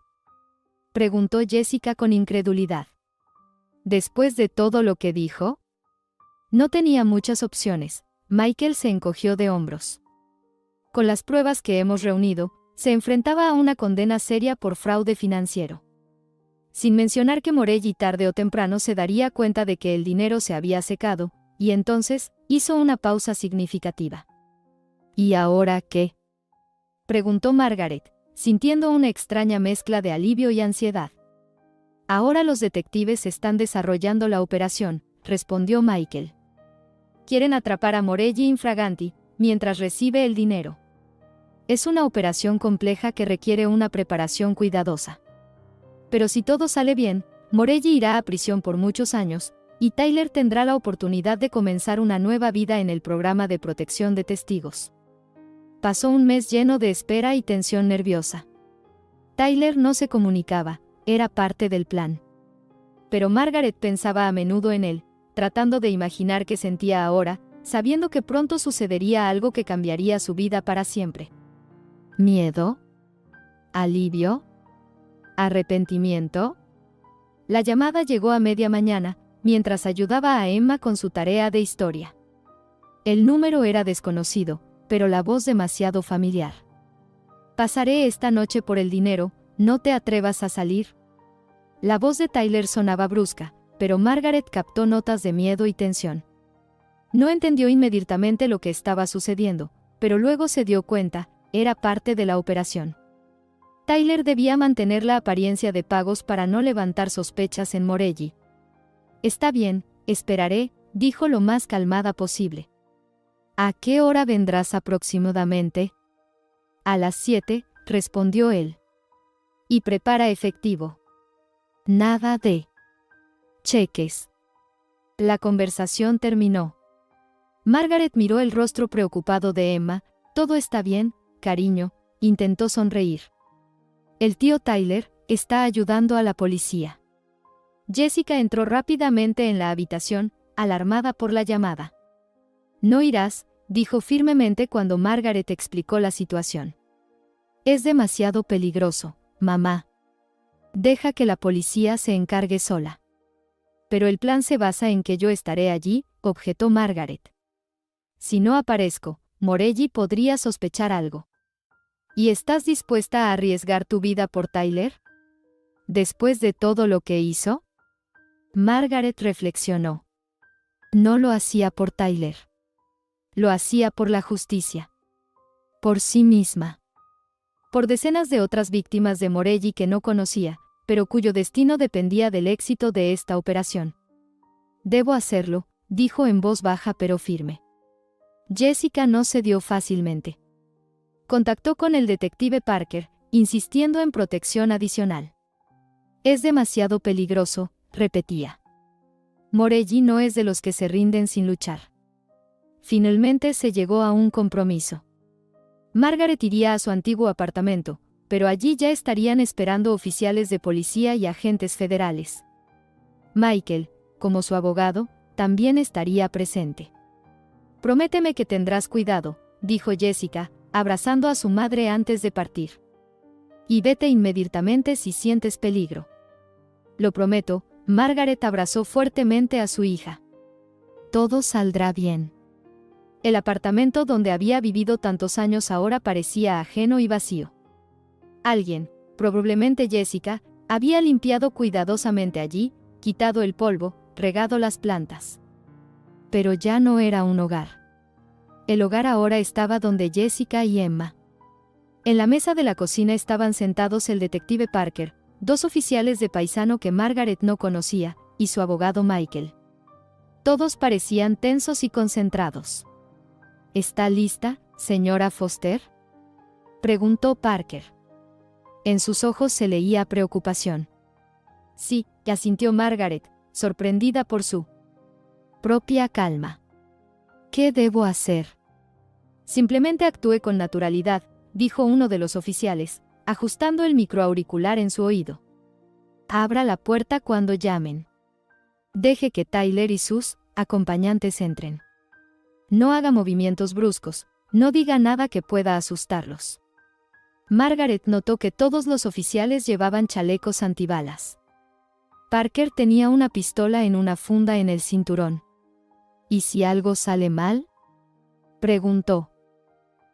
[SPEAKER 1] preguntó Jessica con incredulidad. ¿Después de todo lo que dijo? No tenía muchas opciones. Michael se encogió de hombros. Con las pruebas que hemos reunido, se enfrentaba a una condena seria por fraude financiero. Sin mencionar que Morelli tarde o temprano se daría cuenta de que el dinero se había secado, y entonces, hizo una pausa significativa. ¿Y ahora qué?, preguntó Margaret, sintiendo una extraña mezcla de alivio y ansiedad. Ahora los detectives están desarrollando la operación, respondió Michael. Quieren atrapar a Morelli infraganti, mientras recibe el dinero. Es una operación compleja que requiere una preparación cuidadosa. Pero si todo sale bien, Morelli irá a prisión por muchos años, y Tyler tendrá la oportunidad de comenzar una nueva vida en el programa de protección de testigos. Pasó un mes lleno de espera y tensión nerviosa. Tyler no se comunicaba, era parte del plan. Pero Margaret pensaba a menudo en él, tratando de imaginar qué sentía ahora, sabiendo que pronto sucedería algo que cambiaría su vida para siempre. ¿Miedo? ¿Alivio? ¿Arrepentimiento? La llamada llegó a media mañana, mientras ayudaba a Emma con su tarea de historia. El número era desconocido, pero la voz demasiado familiar. Pasaré esta noche por el dinero, ¿no te atrevas a salir? La voz de Tyler sonaba brusca, pero Margaret captó notas de miedo y tensión. No entendió inmediatamente lo que estaba sucediendo, pero luego se dio cuenta, era parte de la operación. Tyler debía mantener la apariencia de pagos para no levantar sospechas en Morelli. Está bien, esperaré, dijo lo más calmada posible. ¿A qué hora vendrás aproximadamente? A las 7, respondió él. Y prepara efectivo. Nada de cheques. La conversación terminó. Margaret miró el rostro preocupado de Emma. Todo está bien, cariño, intentó sonreír. El tío Tyler está ayudando a la policía. Jessica entró rápidamente en la habitación, alarmada por la llamada. No irás, dijo firmemente cuando Margaret explicó la situación. Es demasiado peligroso, mamá. Deja que la policía se encargue sola. Pero el plan se basa en que yo estaré allí, objetó Margaret. Si no aparezco, Morelli podría sospechar algo. ¿Y estás dispuesta a arriesgar tu vida por Tyler? ¿Después de todo lo que hizo? Margaret reflexionó. No lo hacía por Tyler. Lo hacía por la justicia. Por sí misma. Por decenas de otras víctimas de Morelli que no conocía, pero cuyo destino dependía del éxito de esta operación. Debo hacerlo, dijo en voz baja pero firme. Jessica no cedió fácilmente. Contactó con el detective Parker, insistiendo en protección adicional. Es demasiado peligroso, repetía. Morelli no es de los que se rinden sin luchar. Finalmente se llegó a un compromiso. Margaret iría a su antiguo apartamento, pero allí ya estarían esperando oficiales de policía y agentes federales. Michael, como su abogado, también estaría presente. Prométeme que tendrás cuidado, dijo Jessica, abrazando a su madre antes de partir. Y vete inmediatamente si sientes peligro. Lo prometo, Margaret abrazó fuertemente a su hija. Todo saldrá bien. El apartamento donde había vivido tantos años ahora parecía ajeno y vacío. Alguien, probablemente Jessica, había limpiado cuidadosamente allí, quitado el polvo, regado las plantas. Pero ya no era un hogar. El hogar ahora estaba donde Jessica y Emma. En la mesa de la cocina estaban sentados el detective Parker, dos oficiales de paisano que Margaret no conocía, y su abogado Michael. Todos parecían tensos y concentrados. ¿Está lista, señora Foster?, preguntó Parker. En sus ojos se leía preocupación. Sí, asintió Margaret, sorprendida por su propia calma. ¿Qué debo hacer? Simplemente actúe con naturalidad, dijo uno de los oficiales, ajustando el microauricular en su oído. Abra la puerta cuando llamen. Deje que Tyler y sus acompañantes entren. No haga movimientos bruscos, no diga nada que pueda asustarlos. Margaret notó que todos los oficiales llevaban chalecos antibalas. Parker tenía una pistola en una funda en el cinturón. ¿Y si algo sale mal?, preguntó.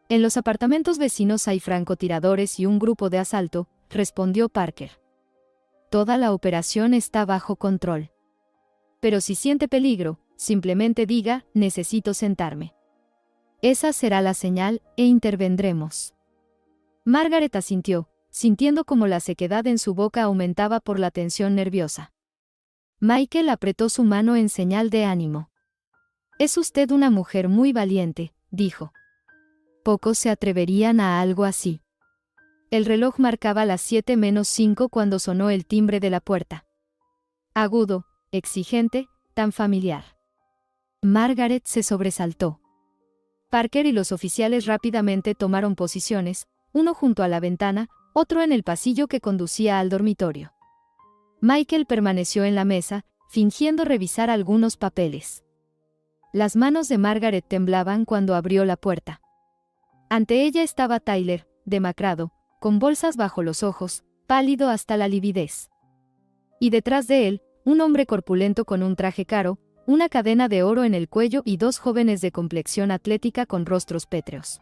[SPEAKER 1] En los apartamentos vecinos hay francotiradores y un grupo de asalto, respondió Parker. Toda la operación está bajo control. Pero si siente peligro, simplemente diga, necesito sentarme. Esa será la señal, e intervendremos. Margaret asintió, sintiendo como la sequedad en su boca aumentaba por la tensión nerviosa. Michael apretó su mano en señal de ánimo. Es usted una mujer muy valiente, dijo. Pocos se atreverían a algo así. El reloj marcaba las 7:05 cuando sonó el timbre de la puerta. Agudo, exigente, tan familiar. Margaret se sobresaltó. Parker y los oficiales rápidamente tomaron posiciones, uno junto a la ventana, otro en el pasillo que conducía al dormitorio. Michael permaneció en la mesa, fingiendo revisar algunos papeles. Las manos de Margaret temblaban cuando abrió la puerta. Ante ella estaba Tyler, demacrado, con bolsas bajo los ojos, pálido hasta la lividez. Y detrás de él, un hombre corpulento con un traje caro, una cadena de oro en el cuello y dos jóvenes de complexión atlética con rostros pétreos.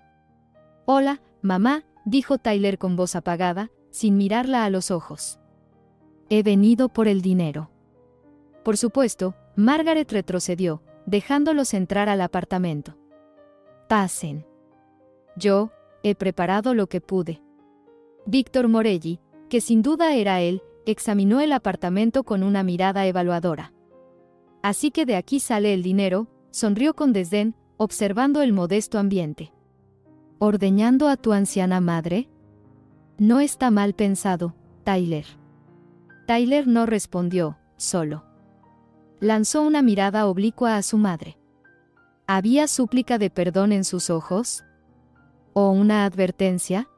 [SPEAKER 1] Hola, mamá, dijo Tyler con voz apagada, sin mirarla a los ojos. He venido por el dinero. Por supuesto, Margaret retrocedió, dejándolos entrar al apartamento. Pasen. Yo he preparado lo que pude. Víctor Morelli, que sin duda era él, examinó el apartamento con una mirada evaluadora. Así que de aquí sale el dinero, sonrió con desdén, observando el modesto ambiente. ¿Ordeñando a tu anciana madre? No está mal pensado, Tyler. Tyler no respondió, solo lanzó una mirada oblicua a su madre. ¿Había súplica de perdón en sus ojos? ¿O una advertencia?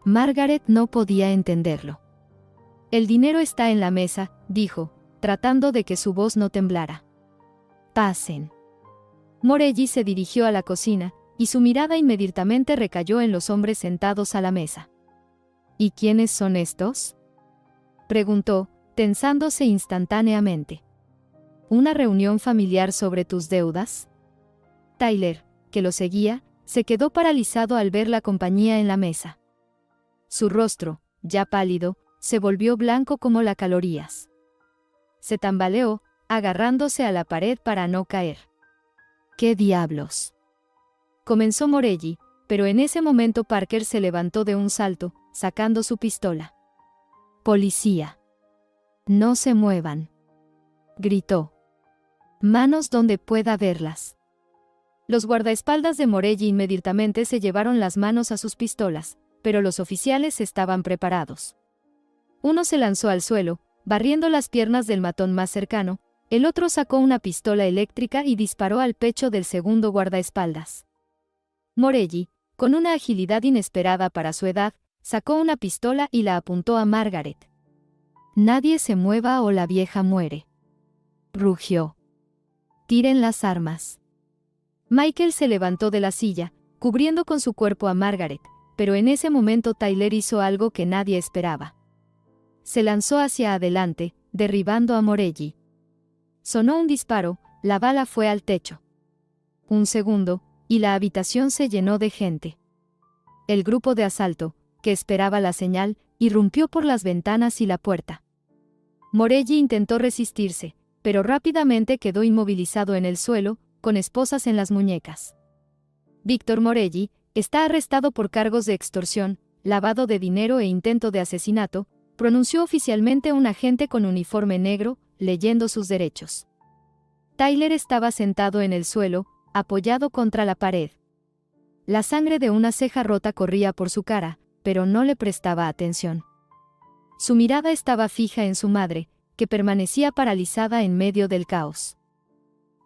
[SPEAKER 1] Margaret no podía entenderlo. El dinero está en la mesa, dijo, tratando de que su voz no temblara. Pasen. Morelli se dirigió a la cocina, y su mirada inmediatamente recayó en los hombres sentados a la mesa. ¿Y quiénes son estos?, preguntó, tensándose instantáneamente. ¿Una reunión familiar sobre tus deudas? Tyler, que lo seguía, se quedó paralizado al ver la compañía en la mesa. Su rostro, ya pálido, se volvió blanco como las calorías. Se tambaleó, agarrándose a la pared para no caer. ¿Qué diablos? Comenzó Morelli, pero en ese momento Parker se levantó de un salto, sacando su pistola. «Policía. No se muevan», gritó. «Manos donde pueda verlas». Los guardaespaldas de Morelli inmediatamente se llevaron las manos a sus pistolas, pero los oficiales estaban preparados. Uno se lanzó al suelo, barriendo las piernas del matón más cercano, el otro sacó una pistola eléctrica y disparó al pecho del segundo guardaespaldas. Morelli, con una agilidad inesperada para su edad, sacó una pistola y la apuntó a Margaret. «Nadie se mueva o la vieja muere», rugió. «Tiren las armas». Michael se levantó de la silla, cubriendo con su cuerpo a Margaret, pero en ese momento Tyler hizo algo que nadie esperaba. Se lanzó hacia adelante, derribando a Morelli. Sonó un disparo, la bala fue al techo. Un segundo, y la habitación se llenó de gente. El grupo de asalto, que esperaba la señal, irrumpió por las ventanas y la puerta. Morelli intentó resistirse, pero rápidamente quedó inmovilizado en el suelo, con esposas en las muñecas. Víctor Morelli está arrestado por cargos de extorsión, lavado de dinero e intento de asesinato, pronunció oficialmente un agente con uniforme negro, leyendo sus derechos. Tyler estaba sentado en el suelo, apoyado contra la pared. La sangre de una ceja rota corría por su cara, pero no le prestaba atención. Su mirada estaba fija en su madre, que permanecía paralizada en medio del caos.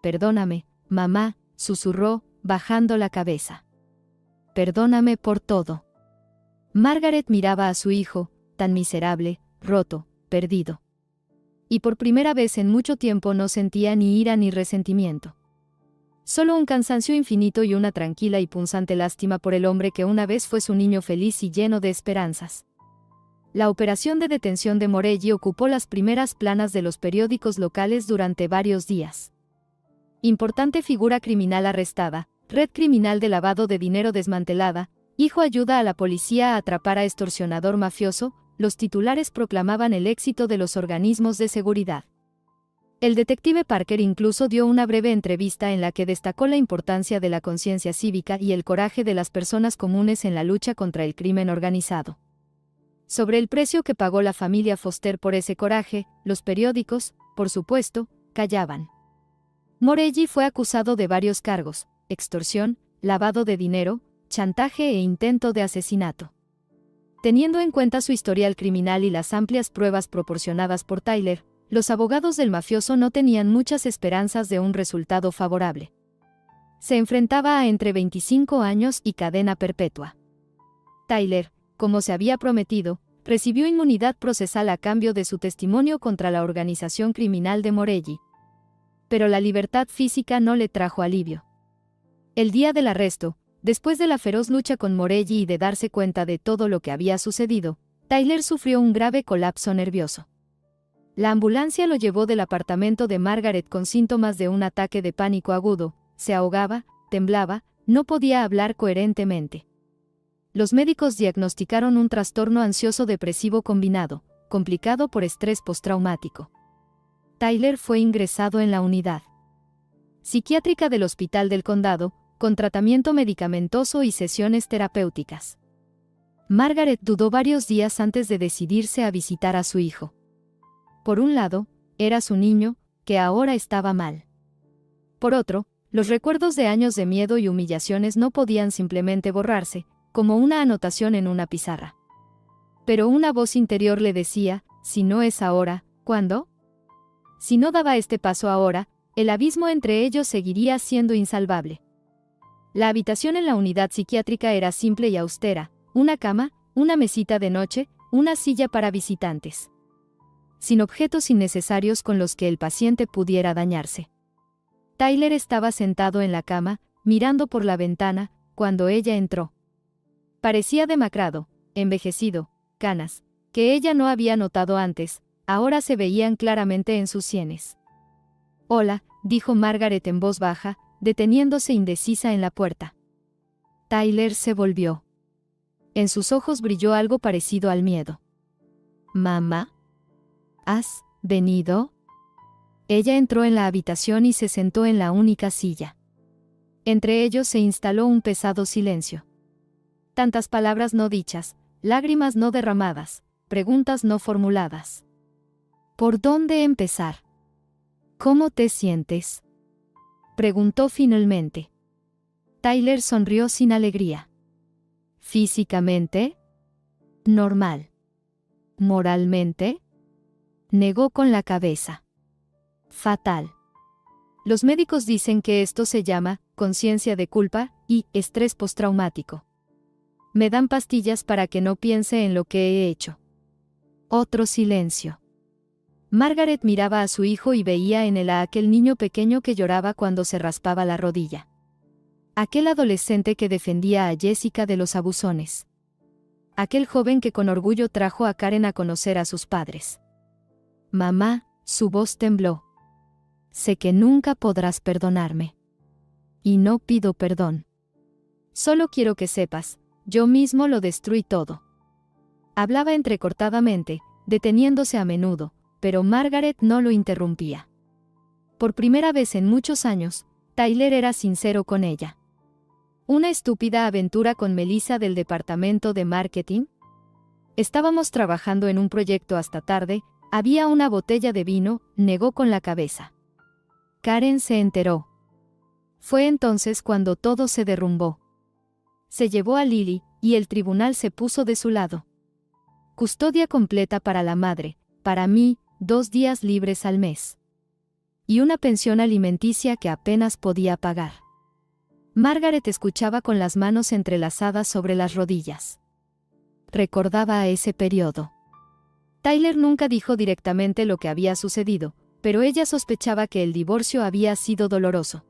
[SPEAKER 1] «Perdóname, mamá», susurró, bajando la cabeza. «Perdóname por todo». Margaret miraba a su hijo, tan miserable, roto, perdido. Y por primera vez en mucho tiempo no sentía ni ira ni resentimiento. Solo un cansancio infinito y una tranquila y punzante lástima por el hombre que una vez fue su niño feliz y lleno de esperanzas. La operación de detención de Morelli ocupó las primeras planas de los periódicos locales durante varios días. Importante figura criminal arrestada, red criminal de lavado de dinero desmantelada, hijo ayuda a la policía a atrapar a extorsionador mafioso, los titulares proclamaban el éxito de los organismos de seguridad. El detective Parker incluso dio una breve entrevista en la que destacó la importancia de la conciencia cívica y el coraje de las personas comunes en la lucha contra el crimen organizado. Sobre el precio que pagó la familia Foster por ese coraje, los periódicos, por supuesto, callaban. Morelli fue acusado de varios cargos: extorsión, lavado de dinero, chantaje e intento de asesinato. Teniendo en cuenta su historial criminal y las amplias pruebas proporcionadas por Tyler, los abogados del mafioso no tenían muchas esperanzas de un resultado favorable. Se enfrentaba a entre 25 años y cadena perpetua. Tyler, como se había prometido, recibió inmunidad procesal a cambio de su testimonio contra la organización criminal de Morelli. Pero la libertad física no le trajo alivio. El día del arresto, después de la feroz lucha con Morelli y de darse cuenta de todo lo que había sucedido, Tyler sufrió un grave colapso nervioso. La ambulancia lo llevó del apartamento de Margaret con síntomas de un ataque de pánico agudo, se ahogaba, temblaba, no podía hablar coherentemente. Los médicos diagnosticaron un trastorno ansioso depresivo combinado, complicado por estrés postraumático. Tyler fue ingresado en la unidad psiquiátrica del Hospital del Condado, con tratamiento medicamentoso y sesiones terapéuticas. Margaret dudó varios días antes de decidirse a visitar a su hijo. Por un lado, era su niño, que ahora estaba mal. Por otro, los recuerdos de años de miedo y humillaciones no podían simplemente borrarse, como una anotación en una pizarra. Pero una voz interior le decía: si no es ahora, ¿cuándo? Si no daba este paso ahora, el abismo entre ellos seguiría siendo insalvable. La habitación en la unidad psiquiátrica era simple y austera: una cama, una mesita de noche, una silla para visitantes. Sin objetos innecesarios con los que el paciente pudiera dañarse. Tyler estaba sentado en la cama, mirando por la ventana, cuando ella entró. Parecía demacrado, envejecido, canas, que ella no había notado antes, ahora se veían claramente en sus sienes. «Hola», dijo Margaret en voz baja, deteniéndose indecisa en la puerta. Tyler se volvió. En sus ojos brilló algo parecido al miedo. «Mamá, ¿has venido?» Ella entró en la habitación y se sentó en la única silla. Entre ellos se instaló un pesado silencio. Tantas palabras no dichas, lágrimas no derramadas, preguntas no formuladas. ¿Por dónde empezar? ¿Cómo te sientes?, preguntó finalmente. Tyler sonrió sin alegría. ¿Físicamente? Normal. ¿Moralmente? Negó con la cabeza. Fatal. Los médicos dicen que esto se llama conciencia de culpa y estrés postraumático. Me dan pastillas para que no piense en lo que he hecho. Otro silencio. Margaret miraba a su hijo y veía en él a aquel niño pequeño que lloraba cuando se raspaba la rodilla. Aquel adolescente que defendía a Jessica de los abusones. Aquel joven que con orgullo trajo a Karen a conocer a sus padres. «Mamá», su voz tembló. «Sé que nunca podrás perdonarme. Y no pido perdón. Solo quiero que sepas, yo mismo lo destruí todo». Hablaba entrecortadamente, deteniéndose a menudo, pero Margaret no lo interrumpía. Por primera vez en muchos años, Tyler era sincero con ella. ¿Una estúpida aventura con Melissa del departamento de marketing? Estábamos trabajando en un proyecto hasta tarde, había una botella de vino, negó con la cabeza. Karen se enteró. Fue entonces cuando todo se derrumbó. Se llevó a Lily, y el tribunal se puso de su lado. Custodia completa para la madre, para mí, 2 días libres al mes. Y una pensión alimenticia que apenas podía pagar. Margaret escuchaba con las manos entrelazadas sobre las rodillas. Recordaba a ese periodo. Tyler nunca dijo directamente lo que había sucedido, pero ella sospechaba que el divorcio había sido doloroso.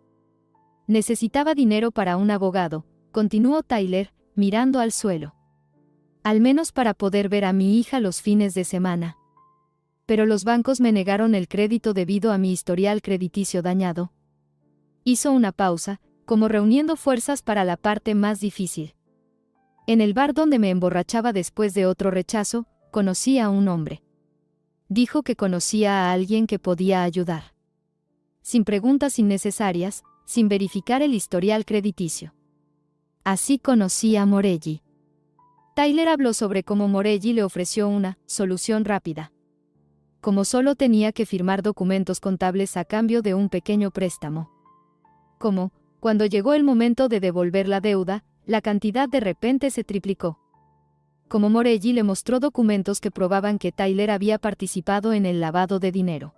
[SPEAKER 1] Necesitaba dinero para un abogado, continuó Tyler, mirando al suelo. Al menos para poder ver a mi hija los fines de semana. Pero los bancos me negaron el crédito debido a mi historial crediticio dañado. Hizo una pausa, como reuniendo fuerzas para la parte más difícil. En el bar donde me emborrachaba después de otro rechazo, conocí a un hombre. Dijo que conocía a alguien que podía ayudar. Sin preguntas innecesarias, sin verificar el historial crediticio. Así conocí a Morelli. Tyler habló sobre cómo Morelli le ofreció una solución rápida. Como solo tenía que firmar documentos contables a cambio de un pequeño préstamo. Como, cuando llegó el momento de devolver la deuda, la cantidad de repente se triplicó. Como Morelli le mostró documentos que probaban que Tyler había participado en el lavado de dinero.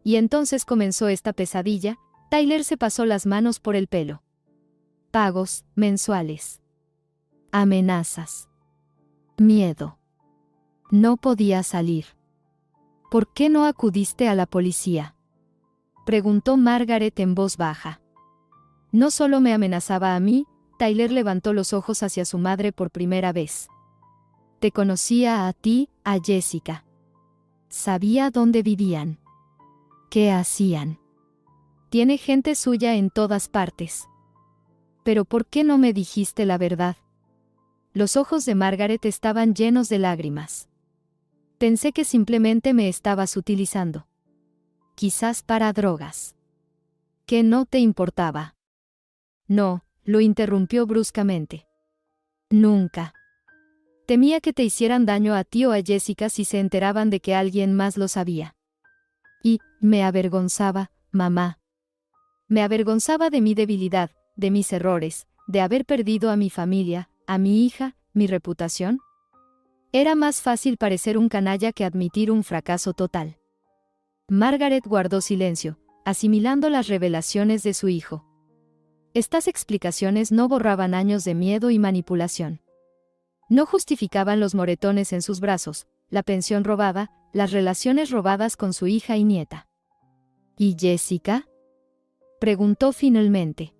[SPEAKER 1] Y entonces comenzó esta pesadilla. Tyler se pasó las manos por el pelo. Pagos mensuales. Amenazas. Miedo. No podía salir. ¿Por qué no acudiste a la policía?, preguntó Margaret en voz baja. No solo me amenazaba a mí, Tyler levantó los ojos hacia su madre por primera vez. Te conocía a ti, a Jessica. Sabía dónde vivían. ¿Qué hacían? Tiene gente suya en todas partes. Pero ¿por qué no me dijiste la verdad? Los ojos de Margaret estaban llenos de lágrimas. Pensé que simplemente me estabas utilizando. Quizás para drogas. ¿Que no te importaba? No, lo interrumpió bruscamente. Nunca. Temía que te hicieran daño a ti o a Jessica si se enteraban de que alguien más lo sabía. Y, me avergonzaba, mamá. Me avergonzaba de mi debilidad, de mis errores, de haber perdido a mi familia, a mi hija, mi reputación. Era más fácil parecer un canalla que admitir un fracaso total. Margaret guardó silencio, asimilando las revelaciones de su hijo. Estas explicaciones no borraban años de miedo y manipulación. No justificaban los moretones en sus brazos, la pensión robada, las relaciones robadas con su hija y nieta. ¿Y Jessica?, preguntó finalmente.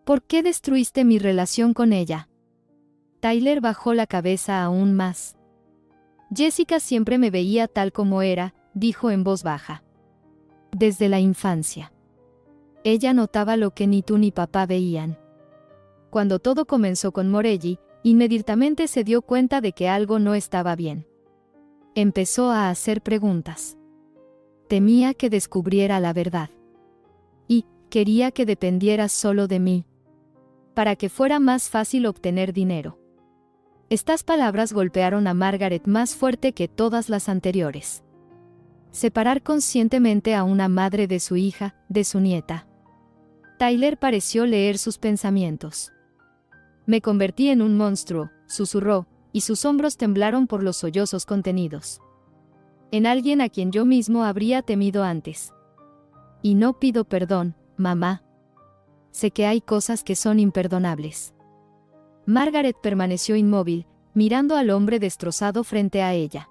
[SPEAKER 1] ¿Por qué destruiste mi relación con ella? Tyler bajó la cabeza aún más. Jessica siempre me veía tal como era, dijo en voz baja. Desde la infancia. Ella notaba lo que ni tú ni papá veían. Cuando todo comenzó con Morelli, inmediatamente se dio cuenta de que algo no estaba bien. Empezó a hacer preguntas. Temía que descubriera la verdad. Y quería que dependieras solo de mí. Para que fuera más fácil obtener dinero. Estas palabras golpearon a Margaret más fuerte que todas las anteriores. Separar conscientemente a una madre de su hija, de su nieta. Tyler pareció leer sus pensamientos. Me convertí en un monstruo, susurró, y sus hombros temblaron por los sollozos contenidos. En alguien a quien yo mismo habría temido antes. Y no pido perdón, mamá. Sé que hay cosas que son imperdonables. Margaret permaneció inmóvil, mirando al hombre destrozado frente a ella.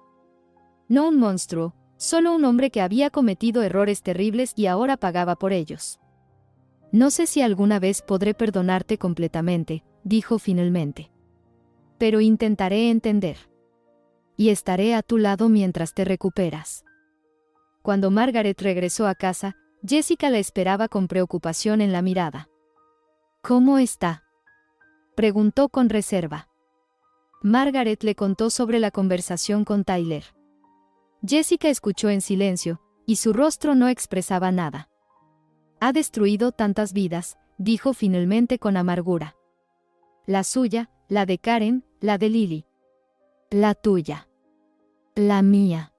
[SPEAKER 1] No un monstruo, solo un hombre que había cometido errores terribles y ahora pagaba por ellos. No sé si alguna vez podré perdonarte completamente, dijo finalmente. Pero intentaré entender. Y estaré a tu lado mientras te recuperas. Cuando Margaret regresó a casa, Jessica la esperaba con preocupación en la mirada. ¿Cómo está?, preguntó con reserva. Margaret le contó sobre la conversación con Tyler. Jessica escuchó en silencio, y su rostro no expresaba nada. Ha destruido tantas vidas, dijo finalmente con amargura. La suya, la de Karen, la de Lily. La tuya. La mía.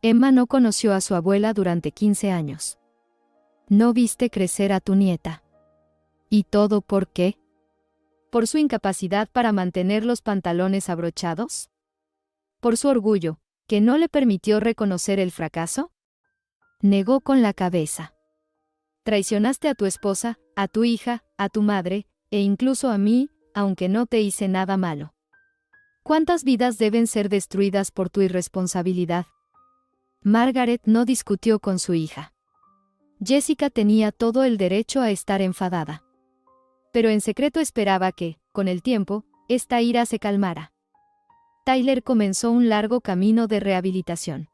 [SPEAKER 1] Emma no conoció a su abuela durante 15 años. No viste crecer a tu nieta. ¿Y todo por qué? ¿Por su incapacidad para mantener los pantalones abrochados? ¿Por su orgullo, que no le permitió reconocer el fracaso? Negó con la cabeza. Traicionaste a tu esposa, a tu hija, a tu madre, e incluso a mí, aunque no te hice nada malo. ¿Cuántas vidas deben ser destruidas por tu irresponsabilidad? Margaret no discutió con su hija. Jessica tenía todo el derecho a estar enfadada. Pero en secreto esperaba que, con el tiempo, esta ira se calmara. Tyler comenzó un largo camino de rehabilitación.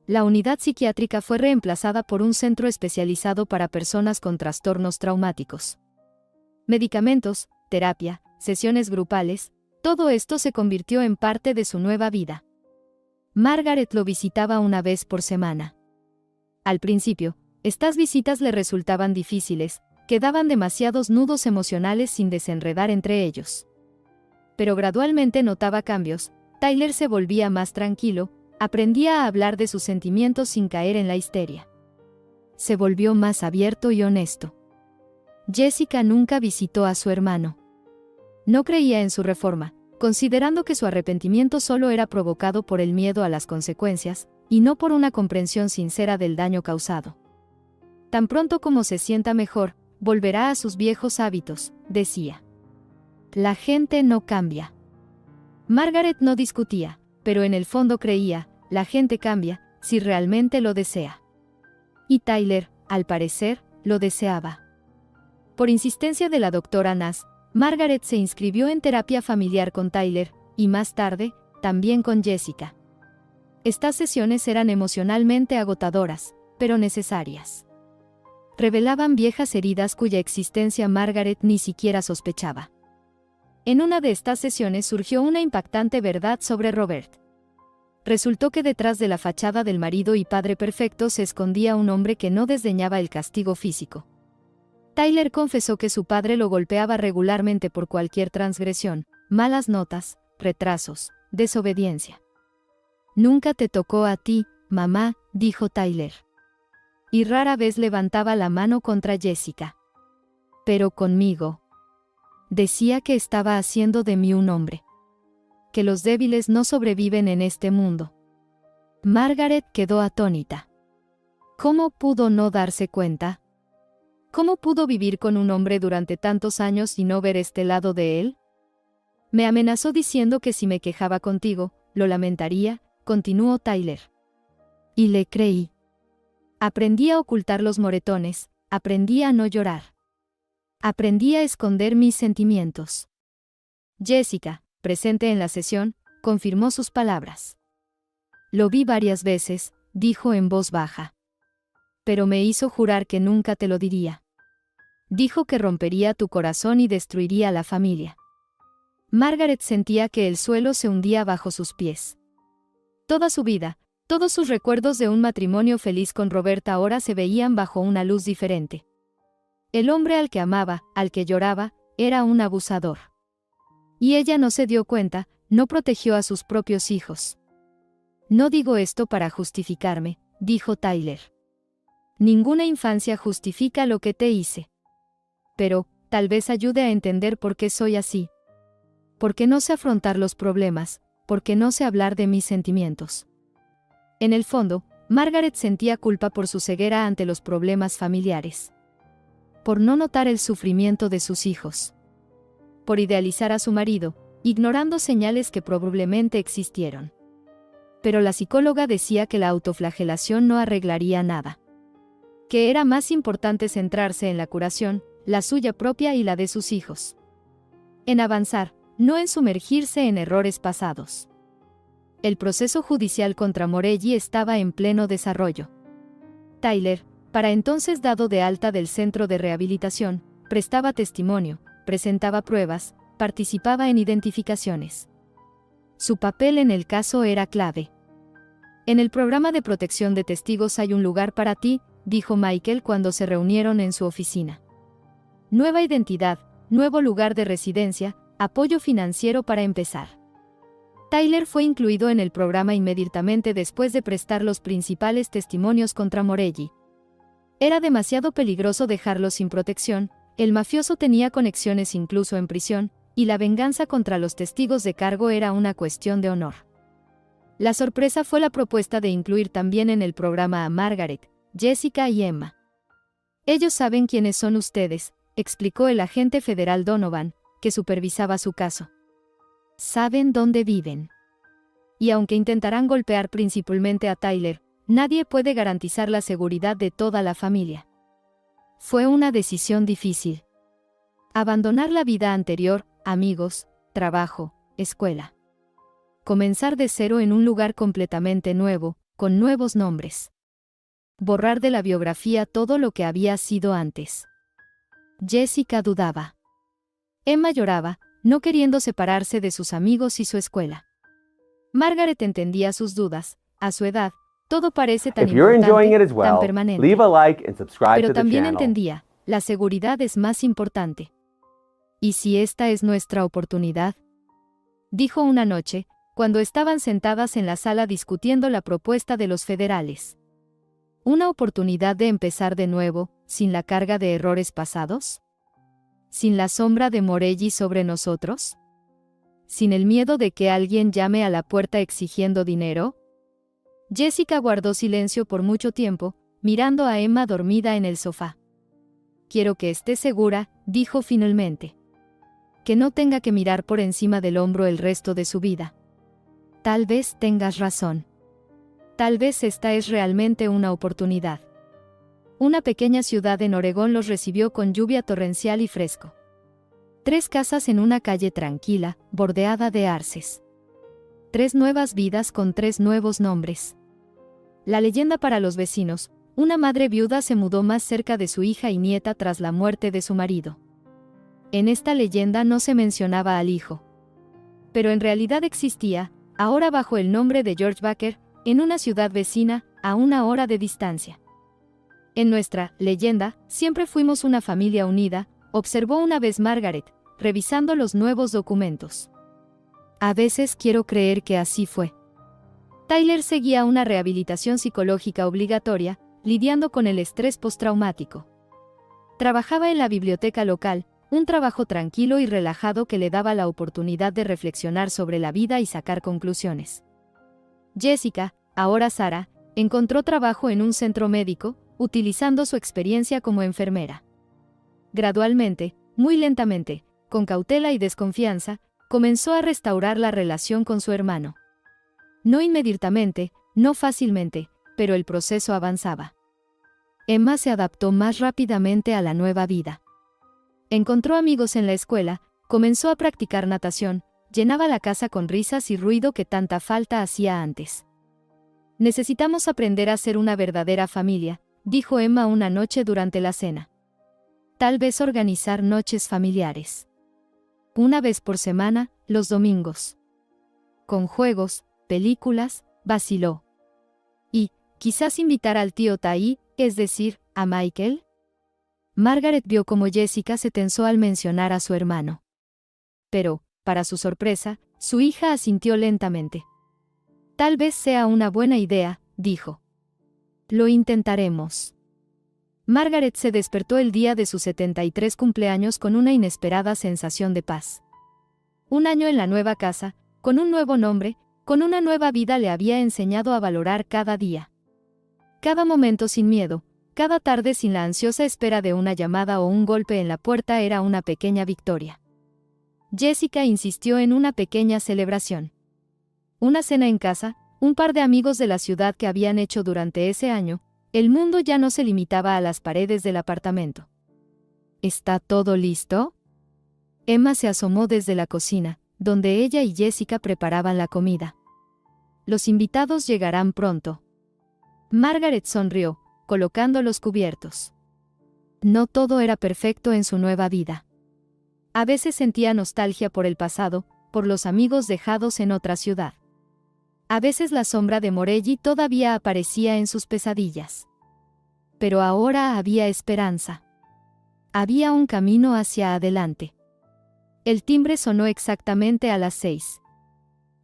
[SPEAKER 1] La unidad psiquiátrica fue reemplazada por un centro especializado para personas con trastornos traumáticos. Medicamentos, terapia, sesiones grupales, todo esto se convirtió en parte de su nueva vida. Margaret lo visitaba una vez por semana. Al principio, estas visitas le resultaban difíciles, quedaban demasiados nudos emocionales sin desenredar entre ellos. Pero gradualmente notaba cambios, Tyler se volvía más tranquilo, aprendía a hablar de sus sentimientos sin caer en la histeria. Se volvió más abierto y honesto. Jessica nunca visitó a su hermano. No creía en su reforma, considerando que su arrepentimiento solo era provocado por el miedo a las consecuencias, y no por una comprensión sincera del daño causado. Tan pronto como se sienta mejor, volverá a sus viejos hábitos, decía. La gente no cambia. Margaret no discutía, pero en el fondo creía, la gente cambia, si realmente lo desea. Y Tyler, al parecer, lo deseaba. Por insistencia de la doctora Nass, Margaret se inscribió en terapia familiar con Tyler, y más tarde, también con Jessica. Estas sesiones eran emocionalmente agotadoras, pero necesarias. Revelaban viejas heridas cuya existencia Margaret ni siquiera sospechaba. En una de estas sesiones surgió una impactante verdad sobre Robert. Resultó que detrás de la fachada del marido y padre perfecto se escondía un hombre que no desdeñaba el castigo físico. Tyler confesó que su padre lo golpeaba regularmente por cualquier transgresión, malas notas, retrasos, desobediencia. Nunca te tocó a ti, mamá, dijo Tyler. Y rara vez levantaba la mano contra Jessica. Pero conmigo. Decía que estaba haciendo de mí un hombre. Que los débiles no sobreviven en este mundo. Margaret quedó atónita. ¿Cómo pudo no darse cuenta? ¿Cómo pudo vivir con un hombre durante tantos años y no ver este lado de él? Me amenazó diciendo que si me quejaba contigo, lo lamentaría, continuó Tyler. Y le creí. Aprendí a ocultar los moretones, aprendí a no llorar. Aprendí a esconder mis sentimientos. Jessica, presente en la sesión, confirmó sus palabras. Lo vi varias veces, dijo en voz baja. Pero me hizo jurar que nunca te lo diría. Dijo que rompería tu corazón y destruiría a la familia. Margaret sentía que el suelo se hundía bajo sus pies. Toda su vida, todos sus recuerdos de un matrimonio feliz con Roberta ahora se veían bajo una luz diferente. El hombre al que amaba, al que lloraba, era un abusador. Y ella no se dio cuenta, no protegió a sus propios hijos. No digo esto para justificarme, dijo Tyler. Ninguna infancia justifica lo que te hice. Pero, tal vez ayude a entender por qué soy así. Porque no sé afrontar los problemas, porque no sé hablar de mis sentimientos. En el fondo, Margaret sentía culpa por su ceguera ante los problemas familiares. Por no notar el sufrimiento de sus hijos. Por idealizar a su marido, ignorando señales que probablemente existieron. Pero la psicóloga decía que la autoflagelación no arreglaría nada. Que era más importante centrarse en la curación, la suya propia y la de sus hijos. En avanzar, no en sumergirse en errores pasados. El proceso judicial contra Morelli estaba en pleno desarrollo. Tyler, para entonces dado de alta del centro de rehabilitación, prestaba testimonio, presentaba pruebas, participaba en identificaciones. Su papel en el caso era clave. En el programa de protección de testigos hay un lugar para ti, dijo Michael cuando se reunieron en su oficina. Nueva identidad, nuevo lugar de residencia, apoyo financiero para empezar. Tyler fue incluido en el programa inmediatamente después de prestar los principales testimonios contra Morelli. Era demasiado peligroso dejarlo sin protección, el mafioso tenía conexiones incluso en prisión, y la venganza contra los testigos de cargo era una cuestión de honor. La sorpresa fue la propuesta de incluir también en el programa a Margaret, Jessica y Emma. Ellos saben quiénes son ustedes, explicó el agente federal Donovan, que supervisaba su caso. Saben dónde viven. Y aunque intentarán golpear principalmente a Tyler, nadie puede garantizar la seguridad de toda la familia. Fue una decisión difícil. Abandonar la vida anterior, amigos, trabajo, escuela. Comenzar de cero en un lugar completamente nuevo, con nuevos nombres. Borrar de la biografía todo lo que había sido antes. Jessica dudaba. Emma lloraba, no queriendo separarse de sus amigos y su escuela. Margaret entendía sus dudas, a su edad, todo parece tan importante, tan permanente. Pero también entendía, la seguridad es más importante. ¿Y si esta es nuestra oportunidad? Dijo una noche, cuando estaban sentadas en la sala discutiendo la propuesta de los federales. ¿Una oportunidad de empezar de nuevo, sin la carga de errores pasados? ¿Sin la sombra de Morelli sobre nosotros? ¿Sin el miedo de que alguien llame a la puerta exigiendo dinero? Jessica guardó silencio por mucho tiempo, mirando a Emma dormida en el sofá. Quiero que esté segura, dijo finalmente. Que no tenga que mirar por encima del hombro el resto de su vida. Tal vez tengas razón. Tal vez esta es realmente una oportunidad. Una pequeña ciudad en Oregón los recibió con lluvia torrencial y fresco. 3 casas en una calle tranquila, bordeada de arces. 3 nuevas vidas con 3 nuevos nombres. La leyenda para los vecinos: una madre viuda se mudó más cerca de su hija y nieta tras la muerte de su marido. En esta leyenda no se mencionaba al hijo. Pero en realidad existía, ahora bajo el nombre de George Baker, en una ciudad vecina, a 1 hora de distancia. En nuestra leyenda, siempre fuimos una familia unida, observó una vez Margaret, revisando los nuevos documentos. A veces quiero creer que así fue. Tyler seguía una rehabilitación psicológica obligatoria, lidiando con el estrés postraumático. Trabajaba en la biblioteca local, un trabajo tranquilo y relajado que le daba la oportunidad de reflexionar sobre la vida y sacar conclusiones. Jessica, ahora Sara, encontró trabajo en un centro médico, utilizando su experiencia como enfermera. Gradualmente, muy lentamente, con cautela y desconfianza, comenzó a restaurar la relación con su hermano. No inmediatamente, no fácilmente, pero el proceso avanzaba. Emma se adaptó más rápidamente a la nueva vida. Encontró amigos en la escuela, comenzó a practicar natación, llenaba la casa con risas y ruido que tanta falta hacía antes. Necesitamos aprender a ser una verdadera familia, dijo Emma una noche durante la cena. Tal vez organizar noches familiares. Una vez por semana, los domingos. Con juegos, películas, vaciló. Y, quizás invitar al tío Tai, es decir, a Michael. Margaret vio cómo Jessica se tensó al mencionar a su hermano. Pero, para su sorpresa, su hija asintió lentamente. Tal vez sea una buena idea, dijo. Lo intentaremos. Margaret se despertó el día de su 73 cumpleaños con una inesperada sensación de paz. Un año en la nueva casa, con un nuevo nombre, con una nueva vida le había enseñado a valorar cada día. Cada momento sin miedo, cada tarde sin la ansiosa espera de una llamada o un golpe en la puerta era una pequeña victoria. Jessica insistió en una pequeña celebración. Una cena en casa, un par de amigos de la ciudad que habían hecho durante ese año. El mundo ya no se limitaba a las paredes del apartamento. ¿Está todo listo? Emma se asomó desde la cocina, donde ella y Jessica preparaban la comida. Los invitados llegarán pronto. Margaret sonrió, colocando los cubiertos. No todo era perfecto en su nueva vida. A veces sentía nostalgia por el pasado, por los amigos dejados en otra ciudad. A veces la sombra de Morelli todavía aparecía en sus pesadillas. Pero ahora había esperanza. Había un camino hacia adelante. El timbre sonó exactamente a las 6.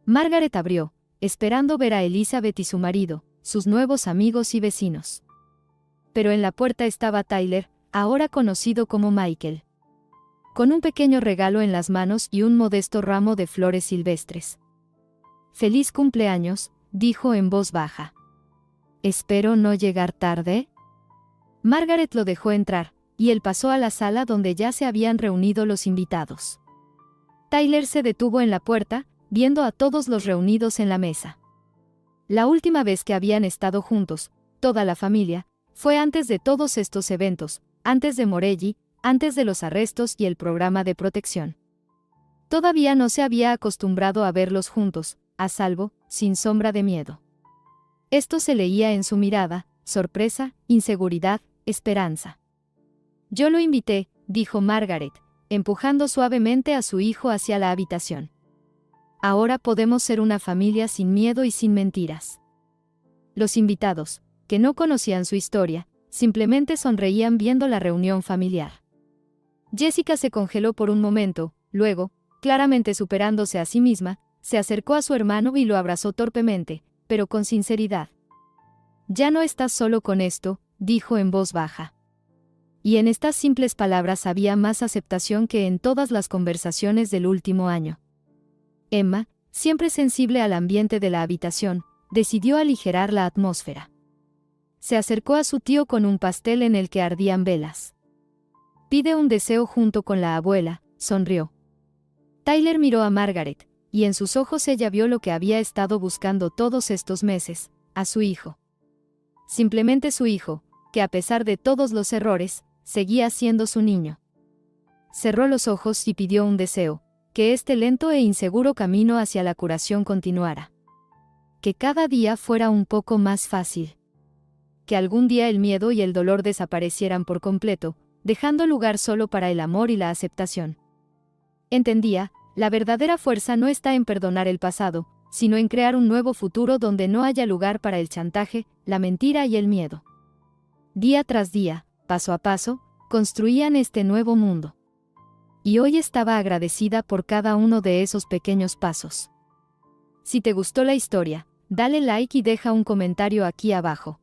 [SPEAKER 1] Margaret abrió, esperando ver a Elizabeth y su marido, sus nuevos amigos y vecinos. Pero en la puerta estaba Tyler, ahora conocido como Michael. Con un pequeño regalo en las manos y un modesto ramo de flores silvestres. «Feliz cumpleaños», dijo en voz baja. «¿Espero no llegar tarde?» Margaret lo dejó entrar, y él pasó a la sala donde ya se habían reunido los invitados. Tyler se detuvo en la puerta, viendo a todos los reunidos en la mesa. La última vez que habían estado juntos, toda la familia, fue antes de todos estos eventos, antes de Morelli, antes de los arrestos y el programa de protección. Todavía no se había acostumbrado a verlos juntos, a salvo, sin sombra de miedo. Esto se leía en su mirada, sorpresa, inseguridad, esperanza. «Yo lo invité», dijo Margaret, empujando suavemente a su hijo hacia la habitación. «Ahora podemos ser una familia sin miedo y sin mentiras». Los invitados, que no conocían su historia, simplemente sonreían viendo la reunión familiar. Jessica se congeló por un momento, luego, claramente superándose a sí misma, se acercó a su hermano y lo abrazó torpemente, pero con sinceridad. «Ya no estás solo con esto», dijo en voz baja. Y en estas simples palabras había más aceptación que en todas las conversaciones del último año. Emma, siempre sensible al ambiente de la habitación, decidió aligerar la atmósfera. Se acercó a su tío con un pastel en el que ardían velas. «Pide un deseo junto con la abuela», sonrió. Tyler miró a Margaret, y en sus ojos ella vio lo que había estado buscando todos estos meses, a su hijo. Simplemente su hijo, que a pesar de todos los errores, seguía siendo su niño. Cerró los ojos y pidió un deseo, que este lento e inseguro camino hacia la curación continuara. Que cada día fuera un poco más fácil. Que algún día el miedo y el dolor desaparecieran por completo, dejando lugar solo para el amor y la aceptación. Entendía, la verdadera fuerza no está en perdonar el pasado, sino en crear un nuevo futuro donde no haya lugar para el chantaje, la mentira y el miedo. Día tras día, paso a paso, construían este nuevo mundo. Y hoy estaba agradecida por cada uno de esos pequeños pasos. Si te gustó la historia, dale like y deja un comentario aquí abajo.